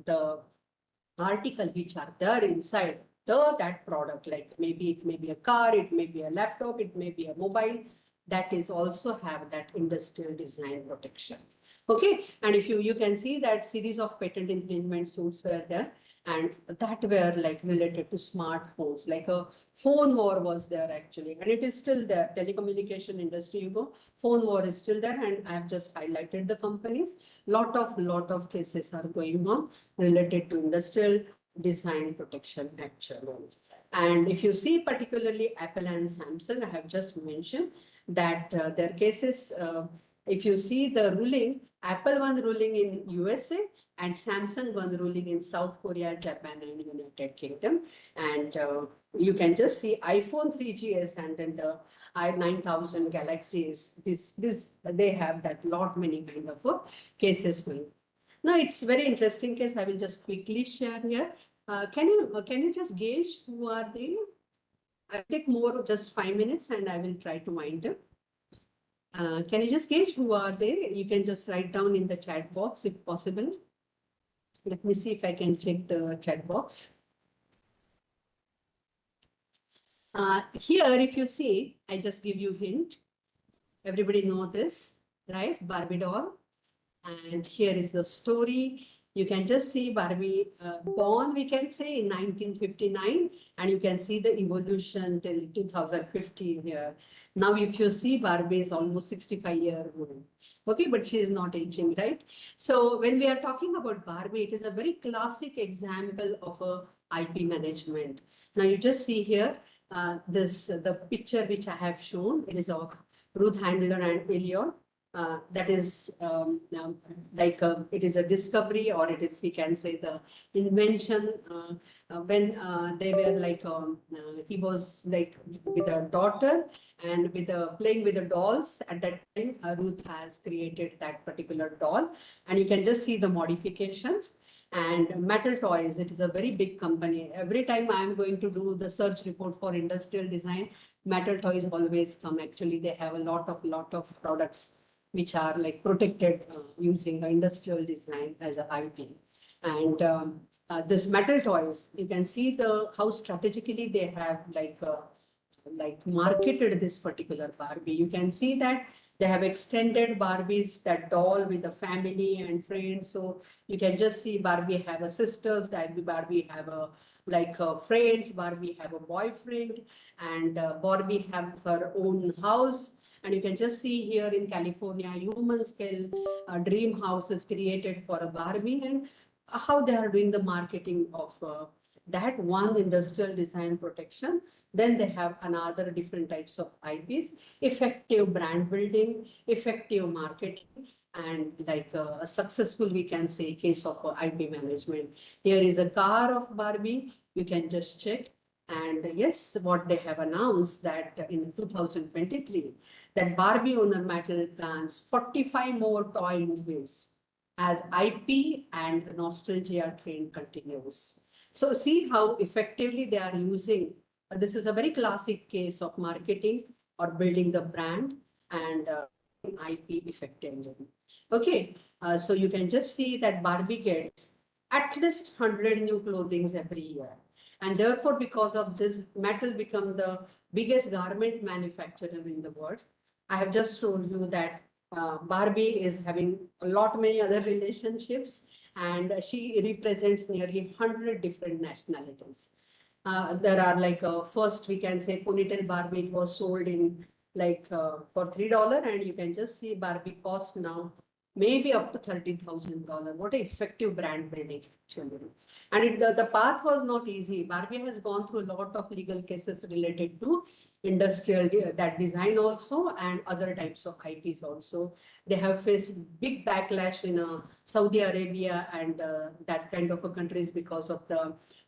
the article which are there inside that product, like maybe it may be a car, it may be a laptop, it may be a mobile, that is also have that industrial design protection. Okay, and if you can see that series of patent infringement suits were there, and that were like related to smartphones, like a phone war was there actually, and it is still there. Telecommunication industry, you go, phone war is still there, and I have just highlighted the companies. Lot of cases are going on related to industrial design protection actually. And if you see particularly Apple and Samsung, I have just mentioned that their cases, if you see the ruling, Apple one ruling in USA and Samsung one ruling in South Korea, Japan, and United Kingdom. And you can just see iPhone 3GS and then the i9000 Galaxies. This they have that lot many kind of cases going. Now it's very interesting case. I will just quickly share here. Can you just gauge who are they? I'll take more, just 5 minutes, and I will try to wind up. Can you just gauge who are they? You can just write down in the chat box if possible. Let me see if I can check the chat box. Here, if you see, I just give you hint. Everybody know this, right? Barbie doll. And here is the story. You can just see Barbie born, we can say, in 1959, and you can see the evolution till 2015 here. Now, if you see, Barbie is almost 65-year-old. Okay, but she is not aging, right? So when we are talking about Barbie, it is a very classic example of a IP management. Now, you just see here, the picture which I have shown, it is of Ruth Handler and Eliot. That is like it is a discovery, or it is, we can say, the invention when they were like he was like with a daughter and with playing with the dolls. At that time, Ruth has created that particular doll, and you can just see the modifications. And Metal Toys, it is a very big company. Every time I am going to do the search report for industrial design, Metal Toys always come. Actually, they have a lot of products which are like protected using industrial design as an IP. And this Metal Toys, you can see how strategically they have like marketed this particular Barbie. You can see that they have extended Barbie's, that doll, with the family and friends. So you can just see Barbie have a sisters, Barbie have friends, Barbie have a boyfriend, and Barbie have her own house. And you can just see here in California, human scale dream house is created for a Barbie, and how they are doing the marketing of that one industrial design protection. Then they have another different types of IPs, effective brand building, effective marketing, and like a successful, we can say, case of IP management. Here is a car of Barbie. You can just check. And yes, what they have announced that in 2023, that Barbie owner Mattel plans 45 more toy movies as IP and the nostalgia trend continues. So see how effectively they are using. This is a very classic case of marketing or building the brand and IP effectively. Okay, so you can just see that Barbie gets at least 100 new clothings every year. And therefore, because of this, Mattel become the biggest garment manufacturer in the world. I have just told you that Barbie is having many other relationships, and she represents nearly 100 different nationalities. There are like first we can say ponytail Barbie, it was sold in like for $3, and you can just see Barbie cost now maybe up to $30,000. What an effective brand building actually. And the path was not easy. Barbie has gone through a lot of legal cases related to industrial that design also and other types of IPs also. They have faced big backlash in Saudi Arabia and that kind of a countries because of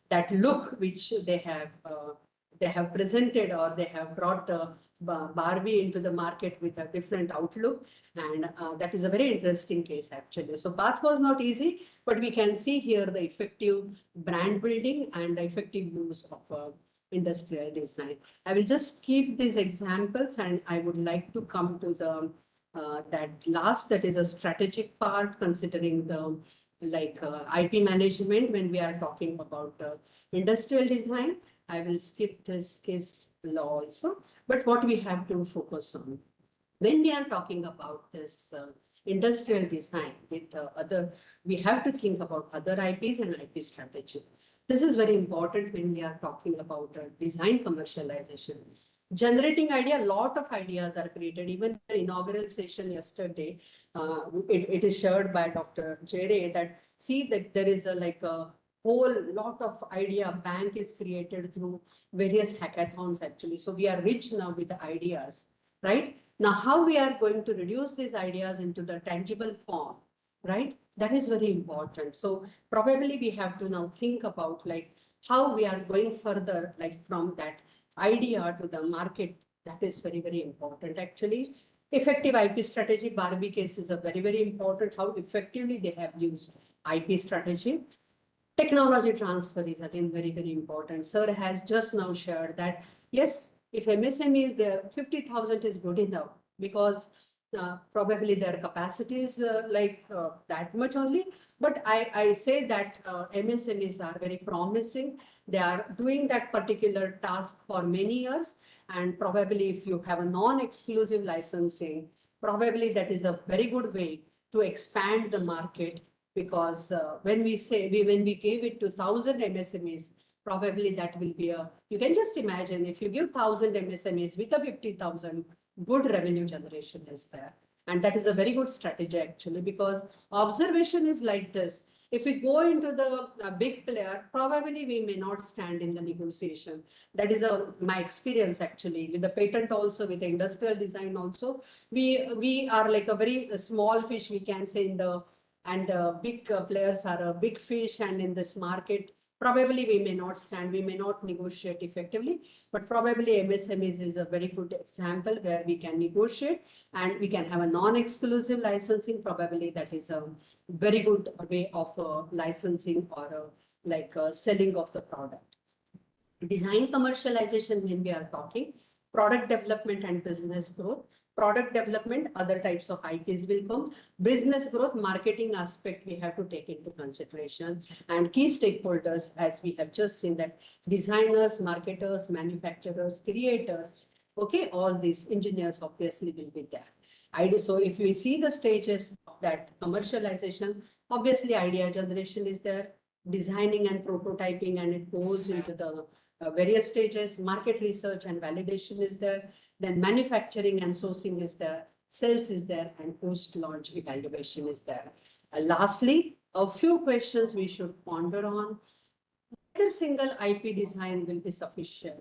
that look which they have presented, or they have brought the Barbie into the market with a different outlook, and that is a very interesting case actually. So path was not easy, but we can see here the effective brand building and the effective use of industrial design. I will just keep these examples, and I would like to come to the that last, that is a strategic part, considering the IP management when we are talking about industrial design. I will skip this case law also, but what we have to focus on when we are talking about this industrial design with we have to think about other IPs and IP strategy. This is very important when we are talking about design commercialization. Generating idea, a lot of ideas are created. Even the inaugural session yesterday, it is shared by Dr. Jere that see that there is a whole lot of idea bank is created through various hackathons actually. So we are rich now with the ideas, right? Now, how we are going to reduce these ideas into the tangible form, right? That is very important. So probably we have to now think about how we are going further, from that idea to the market. That is very, very important actually. Effective IP strategy, Barbie case is a very, very important, how effectively they have used IP strategy. Technology transfer is again very, very important. Sir has just now shared that, yes, if MSME is there, 50,000 is good enough, because probably their capacity is that much only. But I say that MSMEs are very promising. They are doing that particular task for many years. And probably if you have a non-exclusive licensing, probably that is a very good way to expand the market. Because when we gave it to 1,000 MSMEs, probably that will be you can just imagine if you give 1,000 MSMEs with a 50,000, good revenue generation is there. And that is a very good strategy actually, because observation is like this. If we go into the big player, probably we may not stand in the negotiation. That is my experience actually with the patent also, with the industrial design also. We are like a very small fish, we can say, and the big players are a big fish, and in this market, probably we may not stand, we may not negotiate effectively, but probably MSMEs is a very good example where we can negotiate and we can have a non-exclusive licensing. Probably that is a very good way of licensing or selling of the product. Design commercialization, when we are talking, product development and business growth. Product development, other types of IPs will come. Business growth, marketing aspect we have to take into consideration. And key stakeholders, as we have just seen, that designers, marketers, manufacturers, creators, okay, all these engineers obviously will be there. So if we see the stages of that commercialization, obviously idea generation is there, designing and prototyping, and it goes into the various stages. Market research and validation is there. Then manufacturing and sourcing is there. Sales is there, and post-launch evaluation is there. Lastly, a few questions we should ponder on. Whether single IP design will be sufficient?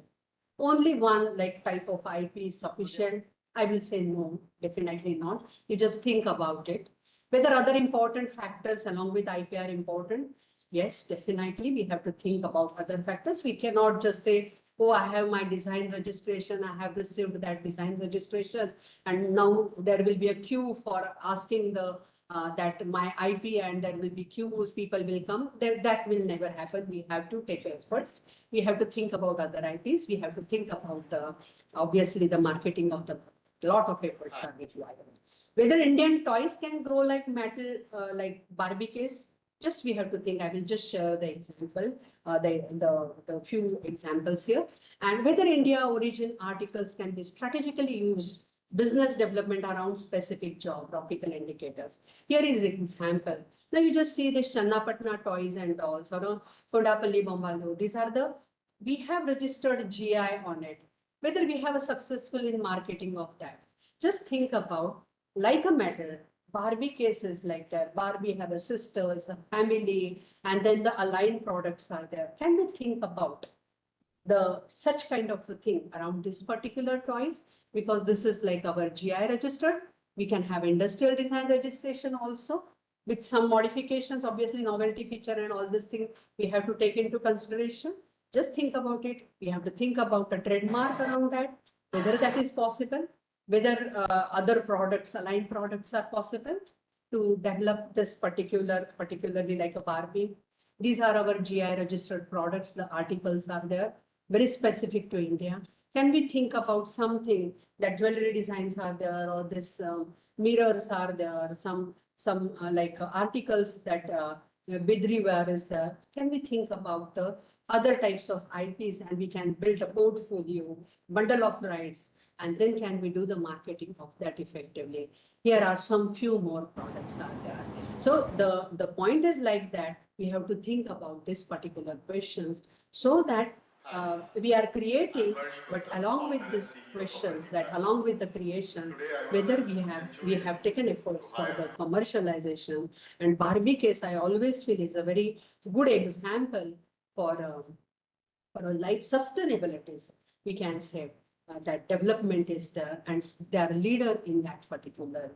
Only one type of IP is sufficient? I will say no, definitely not. You just think about it. Whether other important factors along with IP are important? Yes, definitely. We have to think about other factors. We cannot just say, oh, I have my design registration, I have received that design registration, and now there will be a queue for asking that my IP, and there will be queues, people will come. That will never happen. We have to take efforts. We have to think about other IPs. We have to think about obviously the marketing of the lot of efforts are required. Whether Indian toys can grow like metal, like Barbie case, just we have to think. I will just share the example, the few examples here. And whether India origin articles can be strategically used business development around specific geographical indicators. Here is an example. Now you just see the Channapatna toys and dolls or Kondapalli Bombalu. These are the, we have registered GI on it. Whether we have a successful in marketing of that. Just think about, like a metal, Barbie cases like that. Barbie have a sisters, a family, and then the aligned products are there. Can we think about the such kind of a thing around this particular toys? Because this is like our GI registered. We can have industrial design registration also with some modifications, obviously novelty feature and all this thing we have to take into consideration. Just think about it. We have to think about a trademark around that, whether that is possible, whether other products, aligned products are possible to develop this particularly like a Barbie. These are our GI registered products. The articles are there, very specific to India. Can we think about something that jewelry designs are there, or this mirrors are there, some like articles that Bidri wear is there? Can we think about the other types of IPs, and we can build a portfolio, bundle of rights, and then can we do the marketing of that effectively? Here are some few more products are there. So the point is like that, we have to think about this particular questions so that we are creating, but along with these questions, that along with the creation, whether we have taken efforts for the commercialization. And Barbie case, I always feel is a very good example for a life sustainability. We can say that development is there, and they are leader in that particular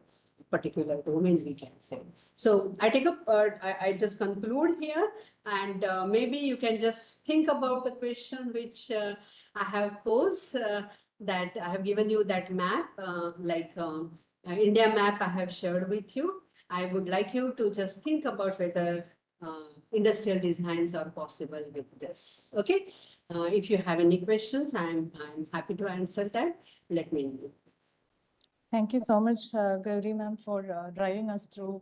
domain, we can say. So I take up, I just conclude here, and maybe you can just think about the question which I have posed, that I have given you that map, like India map I have shared with you. I would like you to just think about whether industrial designs are possible with this. Okay. If you have any questions, I'm happy to answer that. Let me know. Thank you so much, Gauri ma'am, for driving us through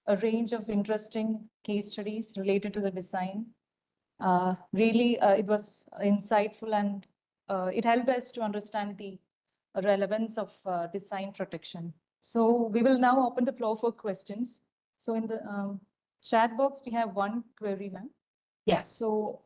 a range of interesting case studies related to the design. Really, it was insightful, and it helped us to understand the relevance of design protection. So we will now open the floor for questions. So in the chat box, we have one query, ma'am. Yeah. So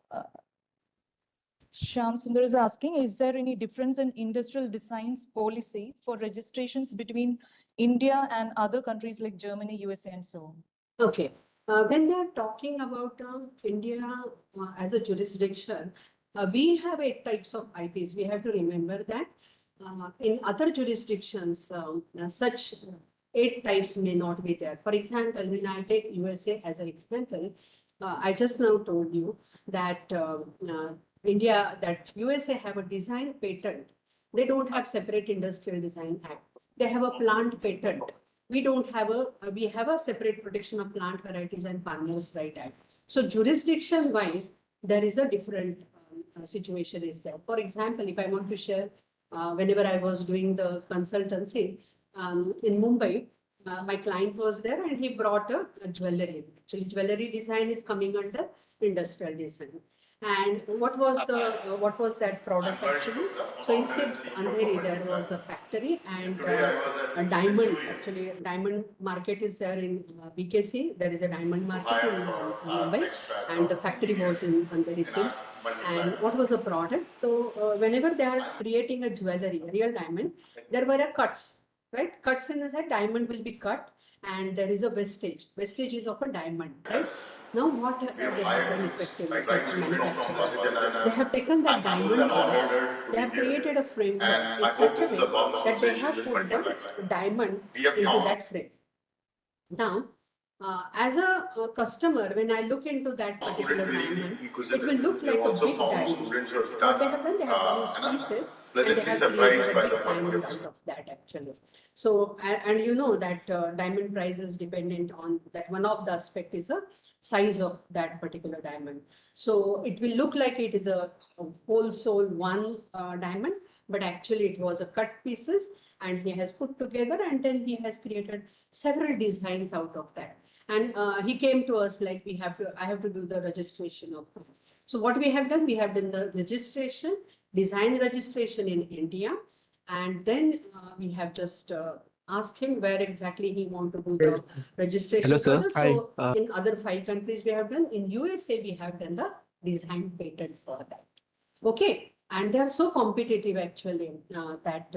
Shyam Sundar is asking, is there any difference in industrial designs policy for registrations between India and other countries like Germany, USA, and so on? Okay. When we are talking about India as a jurisdiction, we have 8 types of IPs. We have to remember that in other jurisdictions, such 8 types may not be there. For example, when I take USA as an example, I just now told you that that USA have a design patent. They don't have separate industrial design act. They have a plant patent. We don't have we have a separate protection of plant varieties and farmers' right act. So jurisdiction wise, there is a different situation is there. For example, if I want to share, whenever I was doing the consultancy in Mumbai, my client was there and he brought a jewelry. Actually, jewelry design is coming under industrial design. And what was that product actually? So in SIBS Andheri, there was a factory, and a diamond, actually diamond market is there in BKC. There is a diamond market in Mumbai, and the factory was in Andheri SIBS. And what was the product? So whenever they are creating a jewelry, a real diamond, there were cuts, right? Cuts in the sense diamond will be cut, and there is a vestige. Vestige is of a diamond, right? Now what they have done effectively, this manufacturer, they have taken that diamond piece, they have created a framework in such a way that they have put the diamond into that frame. Now, as a customer, when I look into that particular diamond, it will look like a big diamond. What they have done, they have used pieces and they have created a big diamond out of that actually. So, and you know that diamond price is dependent on that. One of the aspect is a size of that particular diamond. So it will look like it is a whole soul one diamond, but actually it was a cut pieces and he has put together, and then he has created several designs out of that. And he came to us like, I have to do the registration of that. So what we have done the registration, design registration in India, And then we have just asked him where exactly he want to do the registration. Hello, sir. further. Hi. So in other 5 countries we have done. In USA we have done the design patent for that. Okay. And they are so competitive actually that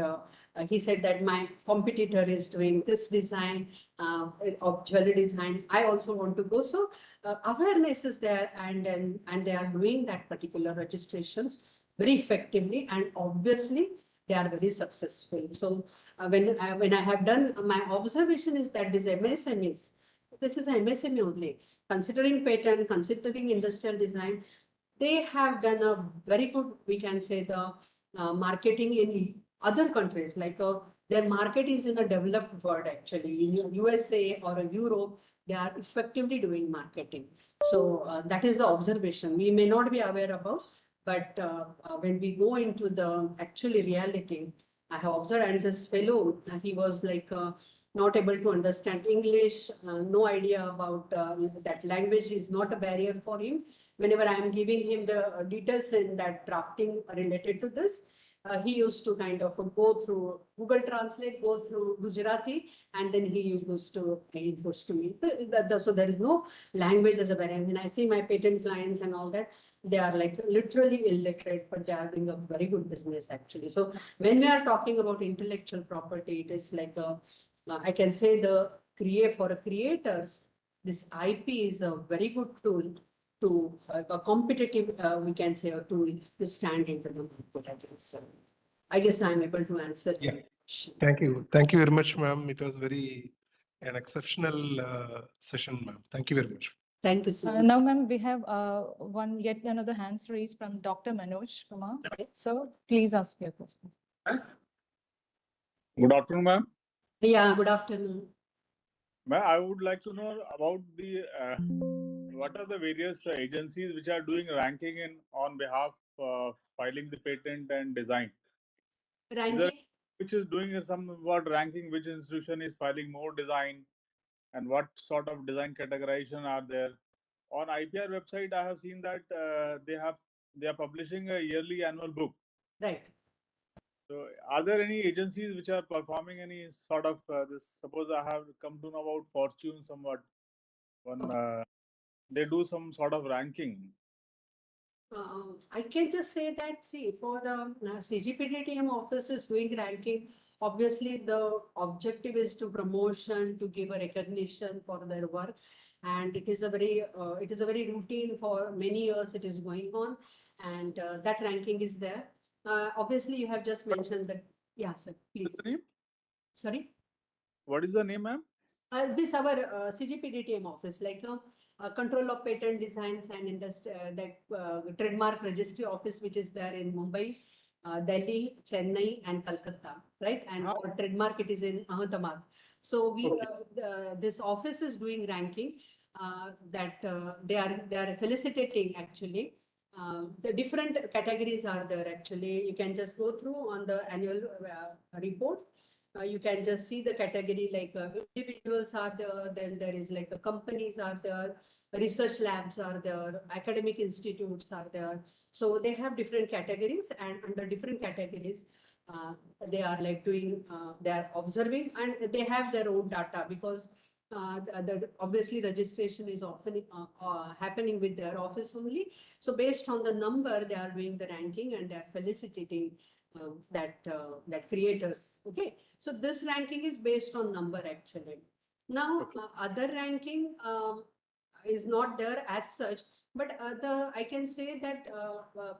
he said that my competitor is doing this design of jewelry design. I also want to go. So awareness is there, and they are doing that particular registrations very effectively, and obviously they are very successful. So when I have done, my observation is that these MSMEs, this is MSME only, considering patent, considering industrial design, they have done a very good, we can say, the marketing in other countries. Like their market is in a developed world actually. In USA or Europe, they are effectively doing marketing. So that is the observation. We may not be aware about, but when we go into the actually reality, I have observed, and this fellow, he was like not able to understand English, no idea about that language is not a barrier for him. Whenever I am giving him the details in that drafting related to this, he used to kind of go through Google Translate, go through Gujarati, and then he goes to me. So there is no language as a barrier. When I see my patent clients and all that, they are like literally illiterate, but they are doing a very good business actually. So when we are talking about intellectual property, it is like I can say for creators, this IP is a very good tool to a competitive, we can say, a tool to stand into the market against. I guess I'm able to answer. Yeah. Thank you. Thank you very much, ma'am. It was an exceptional session, ma'am. Thank you very much. Thank you, sir. Now, ma'am, we have yet another hands raised from Dr. Manoj Kumar. So please ask your questions. Good afternoon, ma'am. Yeah, good afternoon. Ma'am, I would like to know about the what are the various agencies which are doing ranking on behalf of filing the patent and design? Ranking? Which is doing somewhat ranking, which institution is filing more design, and what sort of design categorization are there? On IPR website, I have seen that they are publishing a yearly annual book. Right. So are there any agencies which are performing any sort of this? Suppose I have come to know about Fortune somewhat. They do some sort of ranking. I can just say that, see, for CGPDTM office is doing ranking. Obviously, the objective is to promotion, to give a recognition for their work. And it is a very routine for many years it is going on. And that ranking is there. Obviously, you have just mentioned that. Yeah, sir, please. What's the name? Sorry? What is the name, ma'am? This our CGPDTM office, like Control of Patent Designs and Trademark Registry Office, which is there in Mumbai, Delhi, Chennai, and Calcutta, right? And for trademark, it is in Ahmedabad. So we this office is doing ranking that they are felicitating actually. The different categories are there actually. You can just go through on the annual report. You can just see the category like individuals are there, then there is like companies are there, research labs are there, academic institutes are there. So they have different categories, and under different categories, they are like doing, they are observing, and they have their own data because obviously registration is often happening with their office only. So based on the number, they are doing the ranking and they are felicitating that creators. Okay, so this ranking is based on number actually. Now other ranking is not there as such, but I can say that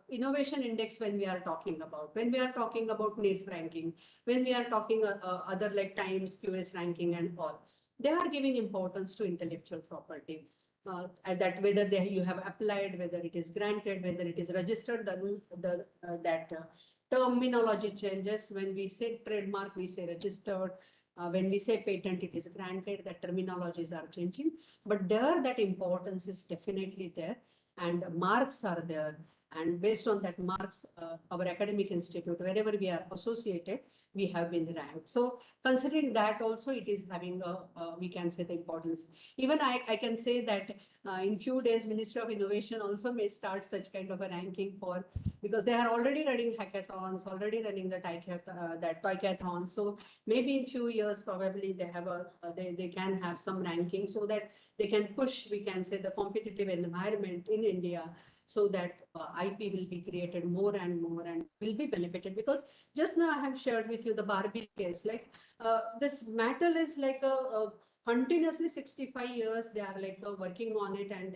innovation index, when we are talking about NIRF ranking, when we are talking other like Times, QS ranking and all, they are giving importance to intellectual property. That whether you have applied, whether it is granted, whether it is registered, that terminology changes. When we say trademark, we say registered. When we say patent, it is granted. The terminologies are changing, but there that importance is definitely there, and marks are there. And based on that marks, our academic institute, wherever we are associated, we have been ranked. So considering that also, it is having we can say the importance. Even I can say that in few days, Ministry of Innovation also may start such kind of a ranking for, because they are already running hackathons, already running the toycathon. So maybe in few years, probably they have they can have some ranking so that they can push, we can say, the competitive environment in India, so that IP will be created more and more and will be benefited. Because just now I have shared with you the Barbie case, like this matter is like a continuously 65 years they are like working on it, and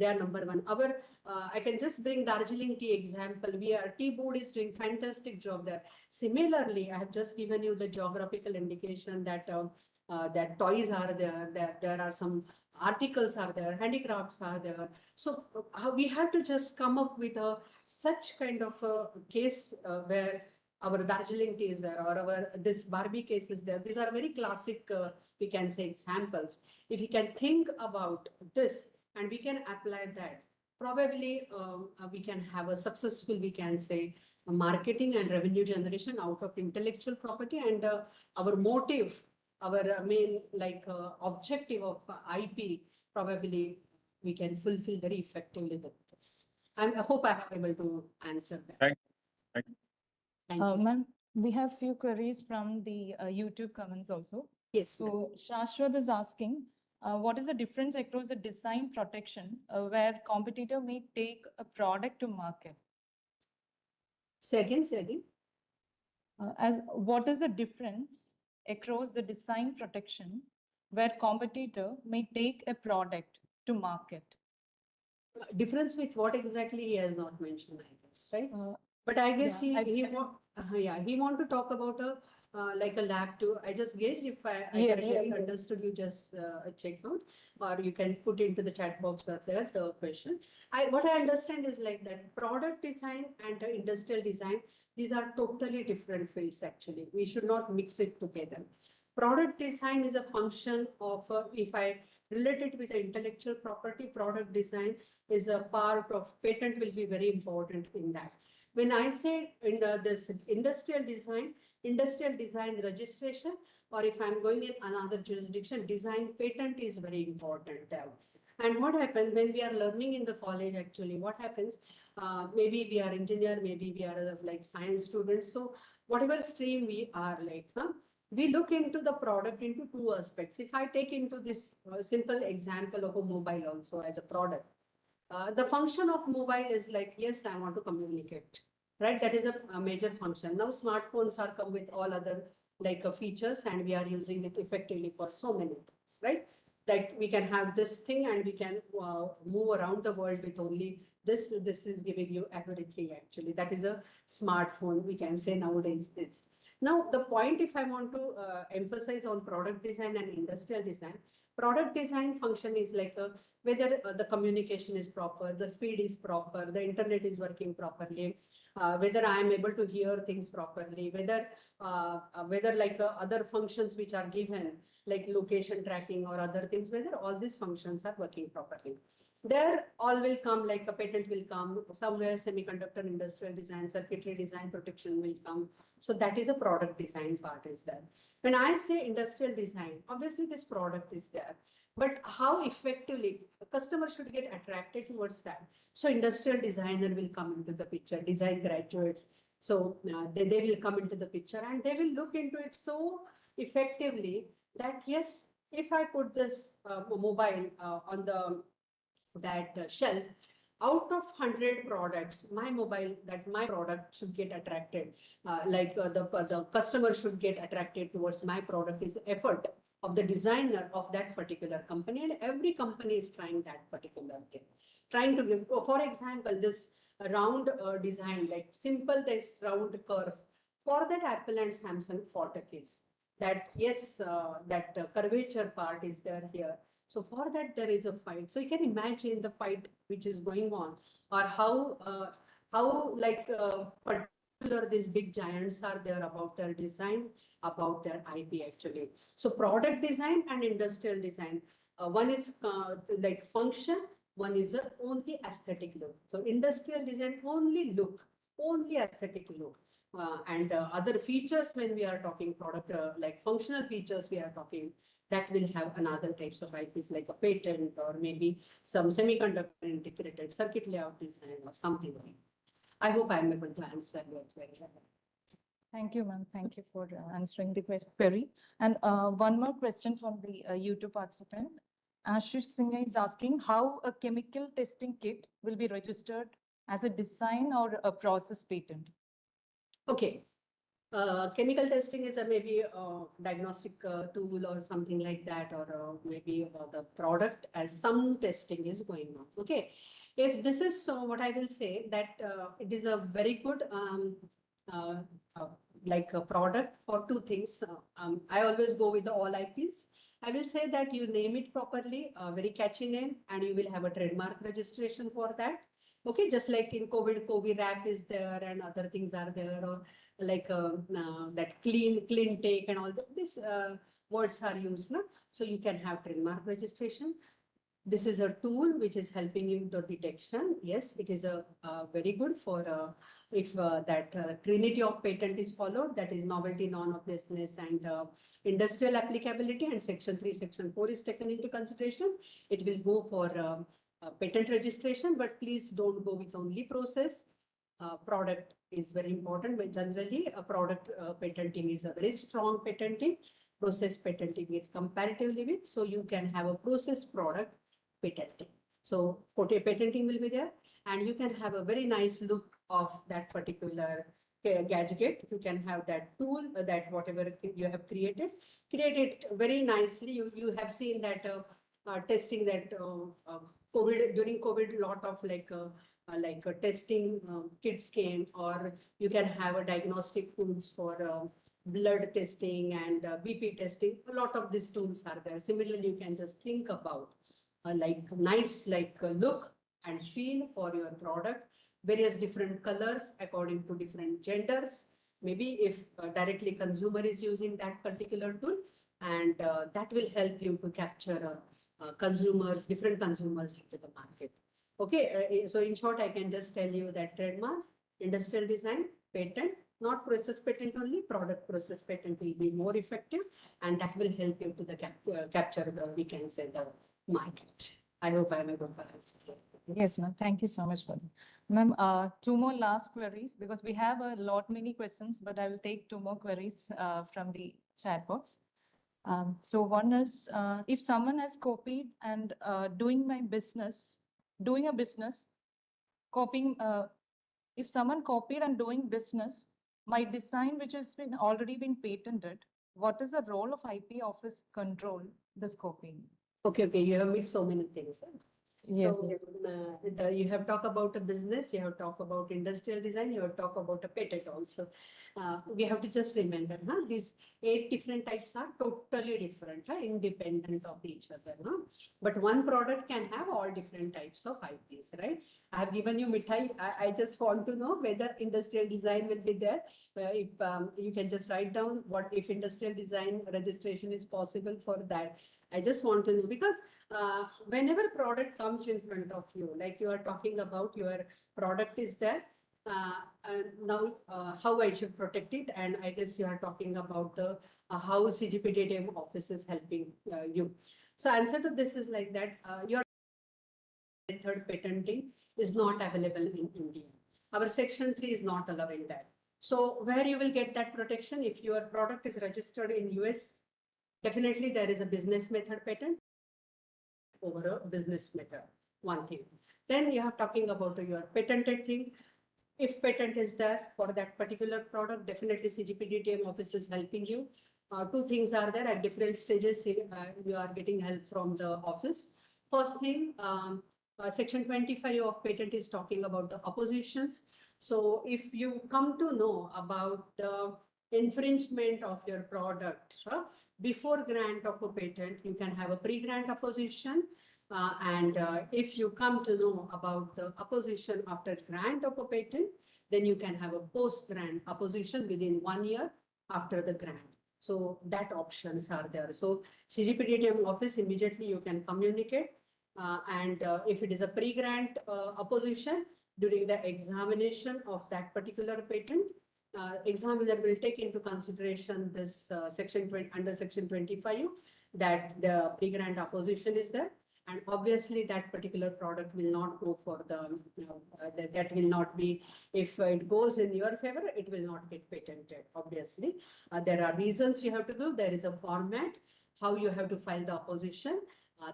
they are number one. Our I can just bring Darjeeling tea example. Tea board is doing fantastic job there. Similarly, I have just given you the geographical indication that that toys are there, that there are some articles are there, handicrafts are there. So we have to just come up with such kind of a case where our Darjeeling tea is there, or our this Barbie case is there. These are very classic, we can say, examples. If we can think about this and we can apply that, probably we can have a successful, we can say, marketing and revenue generation out of intellectual property. And our motive, our main objective of IP, probably we can fulfill very effectively with this. I hope I have able to answer that. Thank you. Thank you. Ma'am, we have few queries from the YouTube comments also. Yes. So Shashwat is asking, what is the difference across the design protection where competitor may take a product to market? Say again. What is the difference across the design protection where competitor may take a product to market? Difference with what exactly he has not mentioned, I guess, right? But I guess he want to talk about a like a lab too. I just guessed, if I correctly understood, you just check out, or you can put into the chat box or there the question. What I understand is like that product design and industrial design, these are totally different fields actually. We should not mix it together. Product design is a function of, if I relate it with the intellectual property, product design is a part of patent will be very important in that. When I say in this industrial design registration, or if I'm going in another jurisdiction, design patent is very important there. And what happens when we are learning in the college, actually, what happens, maybe we are engineer, maybe we are like science students. So whatever stream we are like, we look into the product into two aspects. If I take into this simple example of a mobile also as a product, the function of mobile is like, yes, I want to communicate, right? That is a major function. Now smartphones are come with all other like features, and we are using it effectively for so many things, right? That we can have this thing and we can move around the world with only this. This is giving you everything actually. That is a smartphone, we can say nowadays is. Now, the point, if I want to emphasize on product design and industrial design, product design function is like whether the communication is proper, the speed is proper, the internet is working properly, whether I am able to hear things properly, whether like other functions which are given, like location tracking or other things, whether all these functions are working properly. There all will come, like a patent will come, somewhere semiconductor industrial design, circuitry design, protection will come. So that is a product design part is there. When I say industrial design, obviously this product is there, but how effectively a customer should get attracted towards that. So industrial designer will come into the picture, design graduates. So they will come into the picture and they will look into it so effectively that yes, if I put this mobile on the shelf, out of 100 products, my product should get attracted. The customer should get attracted towards my product is effort of the designer of that particular company, and every company is trying that particular thing. Trying to give, for example, this round design, like simple this round curve. For that, Apple and Samsung fought a case. That yes, that curvature part is there here. So for that, there is a fight. So you can imagine the fight which is going on, or how like particular these big giants are there about their designs, about their IP actually. So product design and industrial design, one is like function, One is the only aesthetic look. So industrial design only look, only aesthetic look. And other features when we are talking product, like functional features we are talking, that will have another types of IPs like a patent or maybe some semiconductor integrated circuit layout design or something like that. I hope I am able to answer your query. Thank you, ma'am. Thank you for answering the query. And one more question from the YouTube participant. Ashish Singh is asking how a chemical testing kit will be registered as a design or a process patent. Okay. Chemical testing is a maybe a diagnostic tool or something like that, or maybe the product as some testing is going on. Okay. If this is so, what I will say that it is a very good like a product for two things. I always go with the all IPs. I will say that you name it properly, a very catchy name, and you will have a trademark registration for that. Okay, just like in COVID wrap is there and other things are there, or like that clean take and all that. These words are used, no? So you can have trademark registration. This is a tool which is helping you the detection. Yes, it is a very good for if that trinity of patent is followed, that is novelty, non-obviousness, and industrial applicability, and section 3, section 4 is taken into consideration. It will go for patent registration, but please don't go with only process. Product is very important, but generally a product patenting is a very strong patenting. Process patenting is comparatively weak, so you can have a process product patenting. So patenting will be there, and you can have a very nice look of that particular gadget. You can have that tool, that whatever you have created, create it very nicely. You have seen that testing that during COVID, lot of like testing kits came, or you can have a diagnostic tools for blood testing and BP testing. A lot of these tools are there. Similarly, you can just think about like nice look and feel for your product, various different colors according to different genders. Maybe if directly consumer is using that particular tool, and that will help you to capture consumers, different consumers into the market. Okay, so in short, I can just tell you that trademark, industrial design, patent, not process patent only, product process patent will be more effective, and that will help you to the capture the, we can say, the market. I hope I'm able to answer. Yes, ma'am. Thank you so much for that. Ma'am, two more last queries, because we have a lot many questions, but I will take two more queries from the chat box. So one is, if someone has copied and doing a business, copying, if someone copied and doing business, my design, which has been already been patented, what is the role of IP office control this copying? Okay, you have mixed so many things. Yes. So you have talked about a business, you have talked about industrial design, you have talked about a patent also. We have to just remember, these 8 different types are totally different, independent of each other. But one product can have all different types of IPs, right? I have given you mithai. I just want to know whether industrial design will be there. If you can just write down what if industrial design registration is possible for that. I just want to know, because whenever product comes in front of you, like you are talking about your product is there, now how I should protect it, and I guess you are talking about the how CGPDDM office is helping you. So answer to this is like that, your method patenting is not available in India. Our section 3 is not allowing that. So where you will get that protection? If your product is registered in US, definitely there is a business method patent over a business method, one thing. Then you are talking about your patented thing. If patent is there for that particular product, definitely CGPDDM office is helping you. 2 things are there at different stages. You are getting help from the office. First thing, section 25 of patent is talking about the oppositions. So if you come to know about the infringement of your product before grant of a patent, you can have a pre-grant opposition. And if you come to know about the opposition after grant of a patent, then you can have a post-grant opposition within 1 year after the grant. So that options are there. So CGPDDM office, immediately you can communicate. And if it is a pre-grant opposition, during the examination of that particular patent, examiner will take into consideration this section 20, under section 25, that the pre-grant opposition is there. And obviously that particular product will not go for the, that will not be, if it goes in your favor, it will not get patented, obviously. There are reasons you have to do. There is a format, how you have to file the opposition.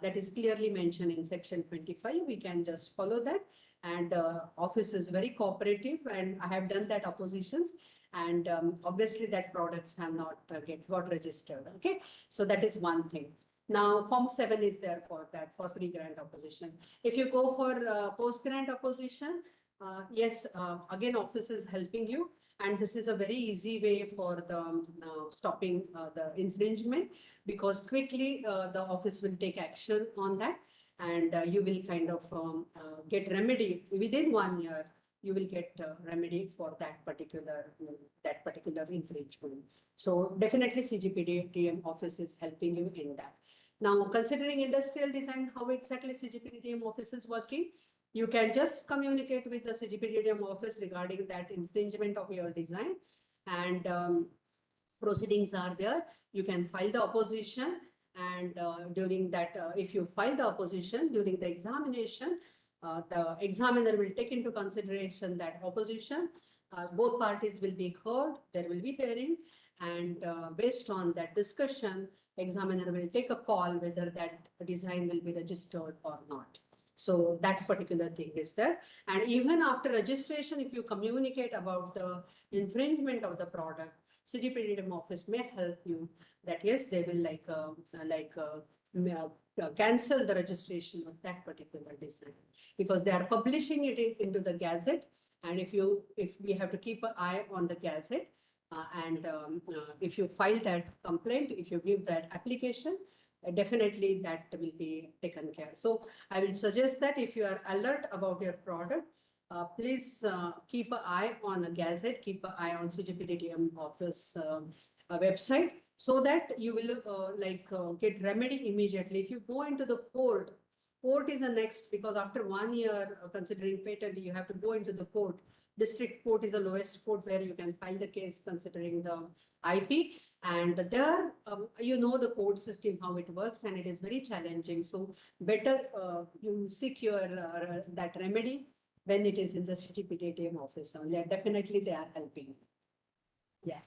That is clearly mentioned in section 25. We can just follow that. And office is very cooperative, and I have done that oppositions. And obviously that products have not got registered. Okay, so that is one thing. Now, Form 7 is there for that, for pre-grant opposition. If you go for post-grant opposition, yes, again, office is helping you. And this is a very easy way for the stopping the infringement, because quickly the office will take action on that, and you will kind of get remedy within 1 year. You will get remedy for that particular infringement. So definitely CGPDM office is helping you in that. Now, considering industrial design, how exactly CGPDM office is working, you can just communicate with the CGPDM office regarding that infringement of your design, and proceedings are there. You can file the opposition, and during that, if you file the opposition during the examination, the examiner will take into consideration that opposition. Both parties will be heard, there will be hearing, and based on that discussion, examiner will take a call whether that design will be registered or not. So that particular thing is there. And even after registration, if you communicate about the infringement of the product, CGPDM office may help you that yes, they will cancel the registration of that particular design, because they are publishing it into the Gazette. And if we have to keep an eye on the Gazette, and if you file that complaint, if you give that application, definitely that will be taken care. So I will suggest that if you are alert about your product, please keep an eye on the Gazette, keep an eye on CGPDM office website, so that you will get remedy immediately. If you go into the court is the next, because after 1 year considering patent, you have to go into the court. District court is the lowest court where you can file the case considering the IP. And there, you know the court system, how it works, and it is very challenging. So better you seek your that remedy when it is in the CGPDM office. So yeah, definitely they are helping. Yeah.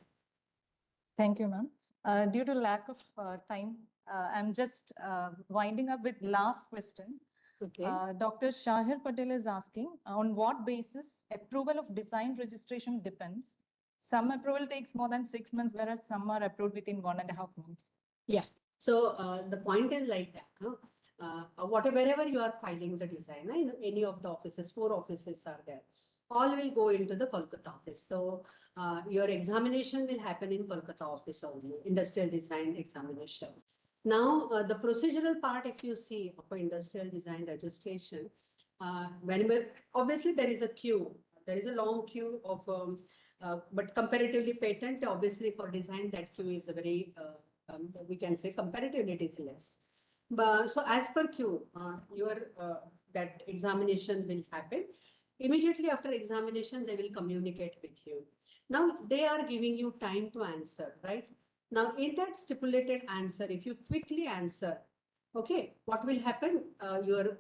Thank you, ma'am. Due to lack of time, I'm just winding up with last question. Okay. Dr. Shahir Patel is asking, on what basis approval of design registration depends? Some approval takes more than 6 months, whereas some are approved within 1.5 months. Yeah. So the point is like that. Wherever you are filing the design, in any of the offices, 4 offices are there. All will go into the Kolkata office. So your examination will happen in Kolkata office only, industrial design examination. Now, the procedural part, if you see for industrial design registration, obviously there is a queue. There is a long queue of, but comparatively patent, obviously for design, that queue is a very, we can say comparatively it is less. But so as per queue, that examination will happen. Immediately after examination, they will communicate with you. Now they are giving you time to answer, right? Now in that stipulated answer, if you quickly answer, okay, what will happen? Your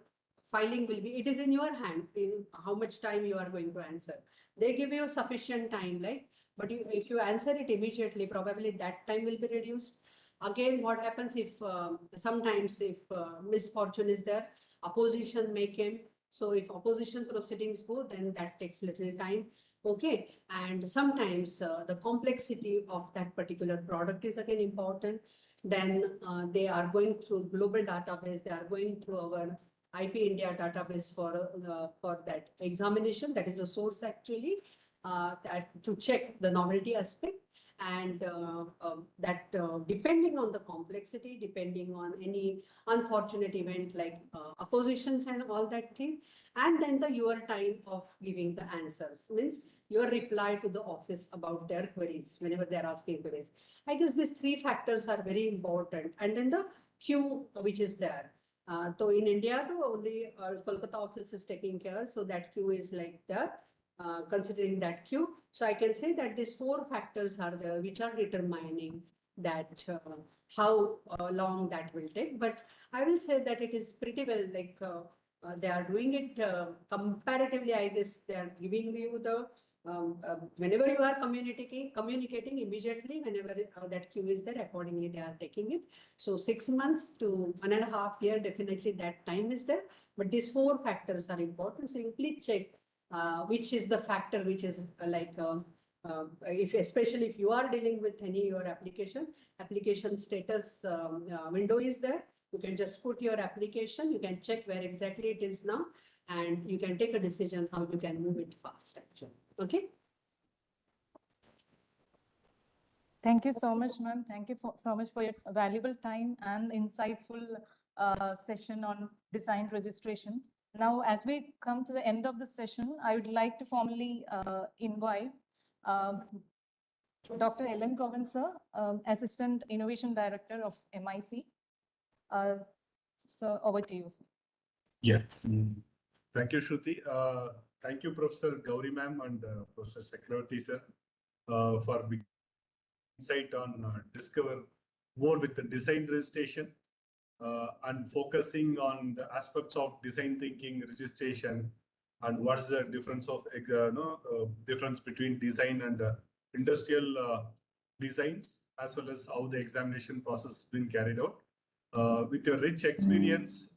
filing will be, it is in your hand, in how much time you are going to answer. They give you sufficient time, but if you answer it immediately, probably that time will be reduced. Again, what happens if sometimes if misfortune is there, opposition may come. So if opposition proceedings go, then that takes little time. Okay. And sometimes the complexity of that particular product is again important. Then they are going through global database. They are going through our IP India database for that examination. That is a source actually to check the novelty aspect. And that depending on the complexity, depending on any unfortunate event like oppositions and all that thing, and then your time of giving the answers, means your reply to the office about their queries whenever they're asking queries. I guess these 3 factors are very important. And then the queue which is there. So in India, though, only our Kolkata office is taking care, so that queue is like that. Considering that queue, so I can say that these 4 factors are there which are determining that how long that will take. But I will say that it is pretty well, like they are doing it comparatively. I guess they are giving you the whenever you are communicating immediately, whenever that queue is there, accordingly they are taking it. So 6 months to 1.5 years, definitely that time is there. But these 4 factors are important. So you please check which is the factor which is if especially if you are dealing with any your application status window is there. You can just put your application, you can check where exactly it is now, and you can take a decision how you can move it fast actually. Okay. Thank you so much, ma'am. Thank you so much for your valuable time and insightful session on design registration. Now, as we come to the end of the session, I would like to formally invite Dr. Ellen Govan, sir, Assistant Innovation Director of MIC. So over to you, sir. Yeah. Thank you, Shruti. Thank you, Professor Gauri ma'am and Professor Chakravarthy sir, for big insight on discover more with the design registration and focusing on the aspects of design thinking registration and what's the difference of difference between design and industrial designs, as well as how the examination process has been carried out. With your rich experience,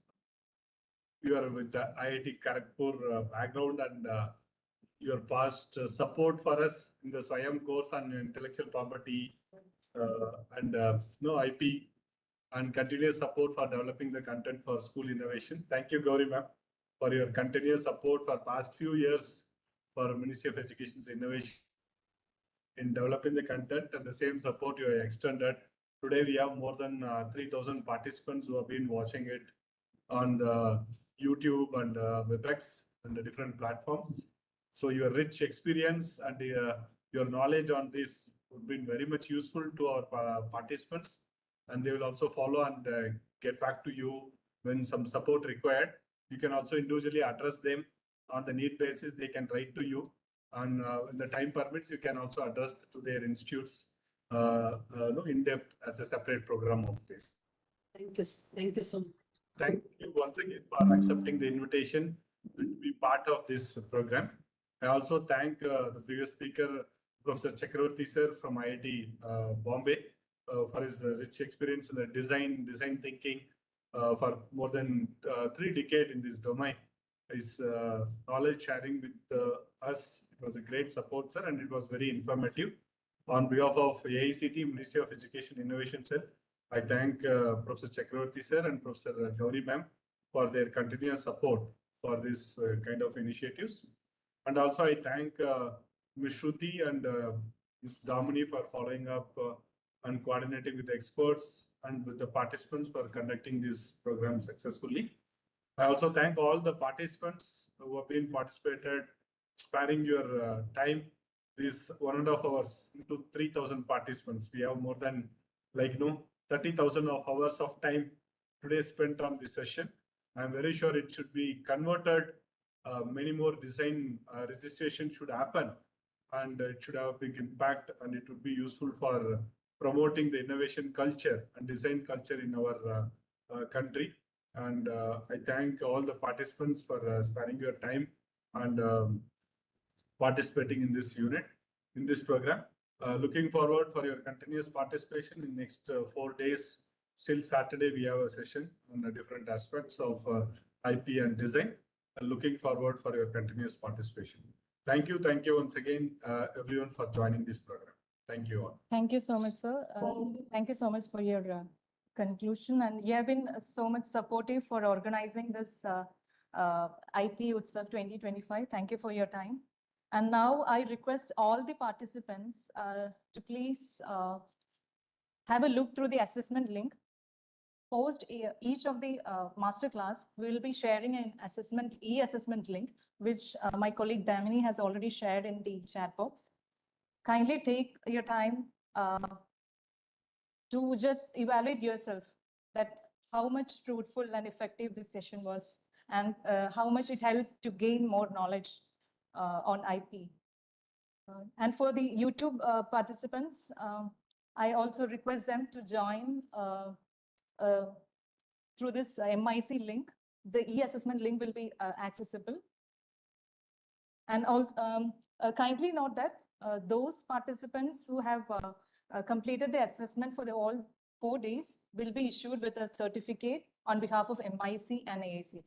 you are with the IIT Kharagpur background and your past support for us in the Swayam course on intellectual property and IP and continuous support for developing the content for school innovation. Thank you, Gauri ma'am, for your continuous support for past few years for Ministry of Education's innovation in developing the content, and the same support you have extended. Today we have more than 3,000 participants who have been watching it on the YouTube and WebEx and the different platforms. So your rich experience and your knowledge on this would be very much useful to our participants, and they will also follow and get back to you when some support required. You can also individually address them on the need basis. They can write to you, and when the time permits, you can also address to their institutes in depth as a separate program of this. Thank you. Thank you so much. Thank you once again for accepting the invitation to be part of this program. I also thank the previous speaker, Professor Chakravarthy sir from IIT Bombay, for his rich experience in the design thinking for more than 3 decades in this domain. His knowledge sharing with us, it was a great support, sir, and it was very informative. On behalf of AICT, Ministry of Education Innovation, sir, I thank Professor Chakravarthy sir and Professor Gauri ma'am for their continuous support for this kind of initiatives. And also I thank Ms. Shruti and Ms. Damini for following up and coordinating with the experts and with the participants for conducting this program successfully. I also thank all the participants who have been participated, sparing your time. This 1.5 hours into 3,000 participants. We have more than 30,000 hours of time today spent on this session. I'm very sure it should be converted. Many more design registration should happen, and it should have a big impact, and it would be useful for promoting the innovation culture and design culture in our country. And I thank all the participants for sparing your time and participating in this unit, in this program. Looking forward for your continuous participation in next 4 days. Still Saturday, we have a session on the different aspects of IP and design. Looking forward for your continuous participation. Thank you once again, everyone, for joining this program. Thank you all. Thank you so much, sir. Thank you so much for your conclusion, and you have been so much supportive for organizing this IP UTSAV 2025. Thank you for your time. And now I request all the participants to please have a look through the assessment link. Post each of the masterclass, we will be sharing an e-assessment link, which my colleague Damini has already shared in the chat box. Kindly take your time to just evaluate yourself that how much fruitful and effective this session was, and how much it helped to gain more knowledge on IP. And for the YouTube participants, I also request them to join through this MIC link. The e-assessment link will be accessible. And also, kindly note that those participants who have completed the assessment for the all 4 days will be issued with a certificate on behalf of MIC and AICT.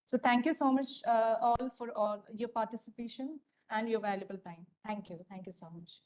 So thank you so much all for all your participation and your valuable time. Thank you. Thank you so much.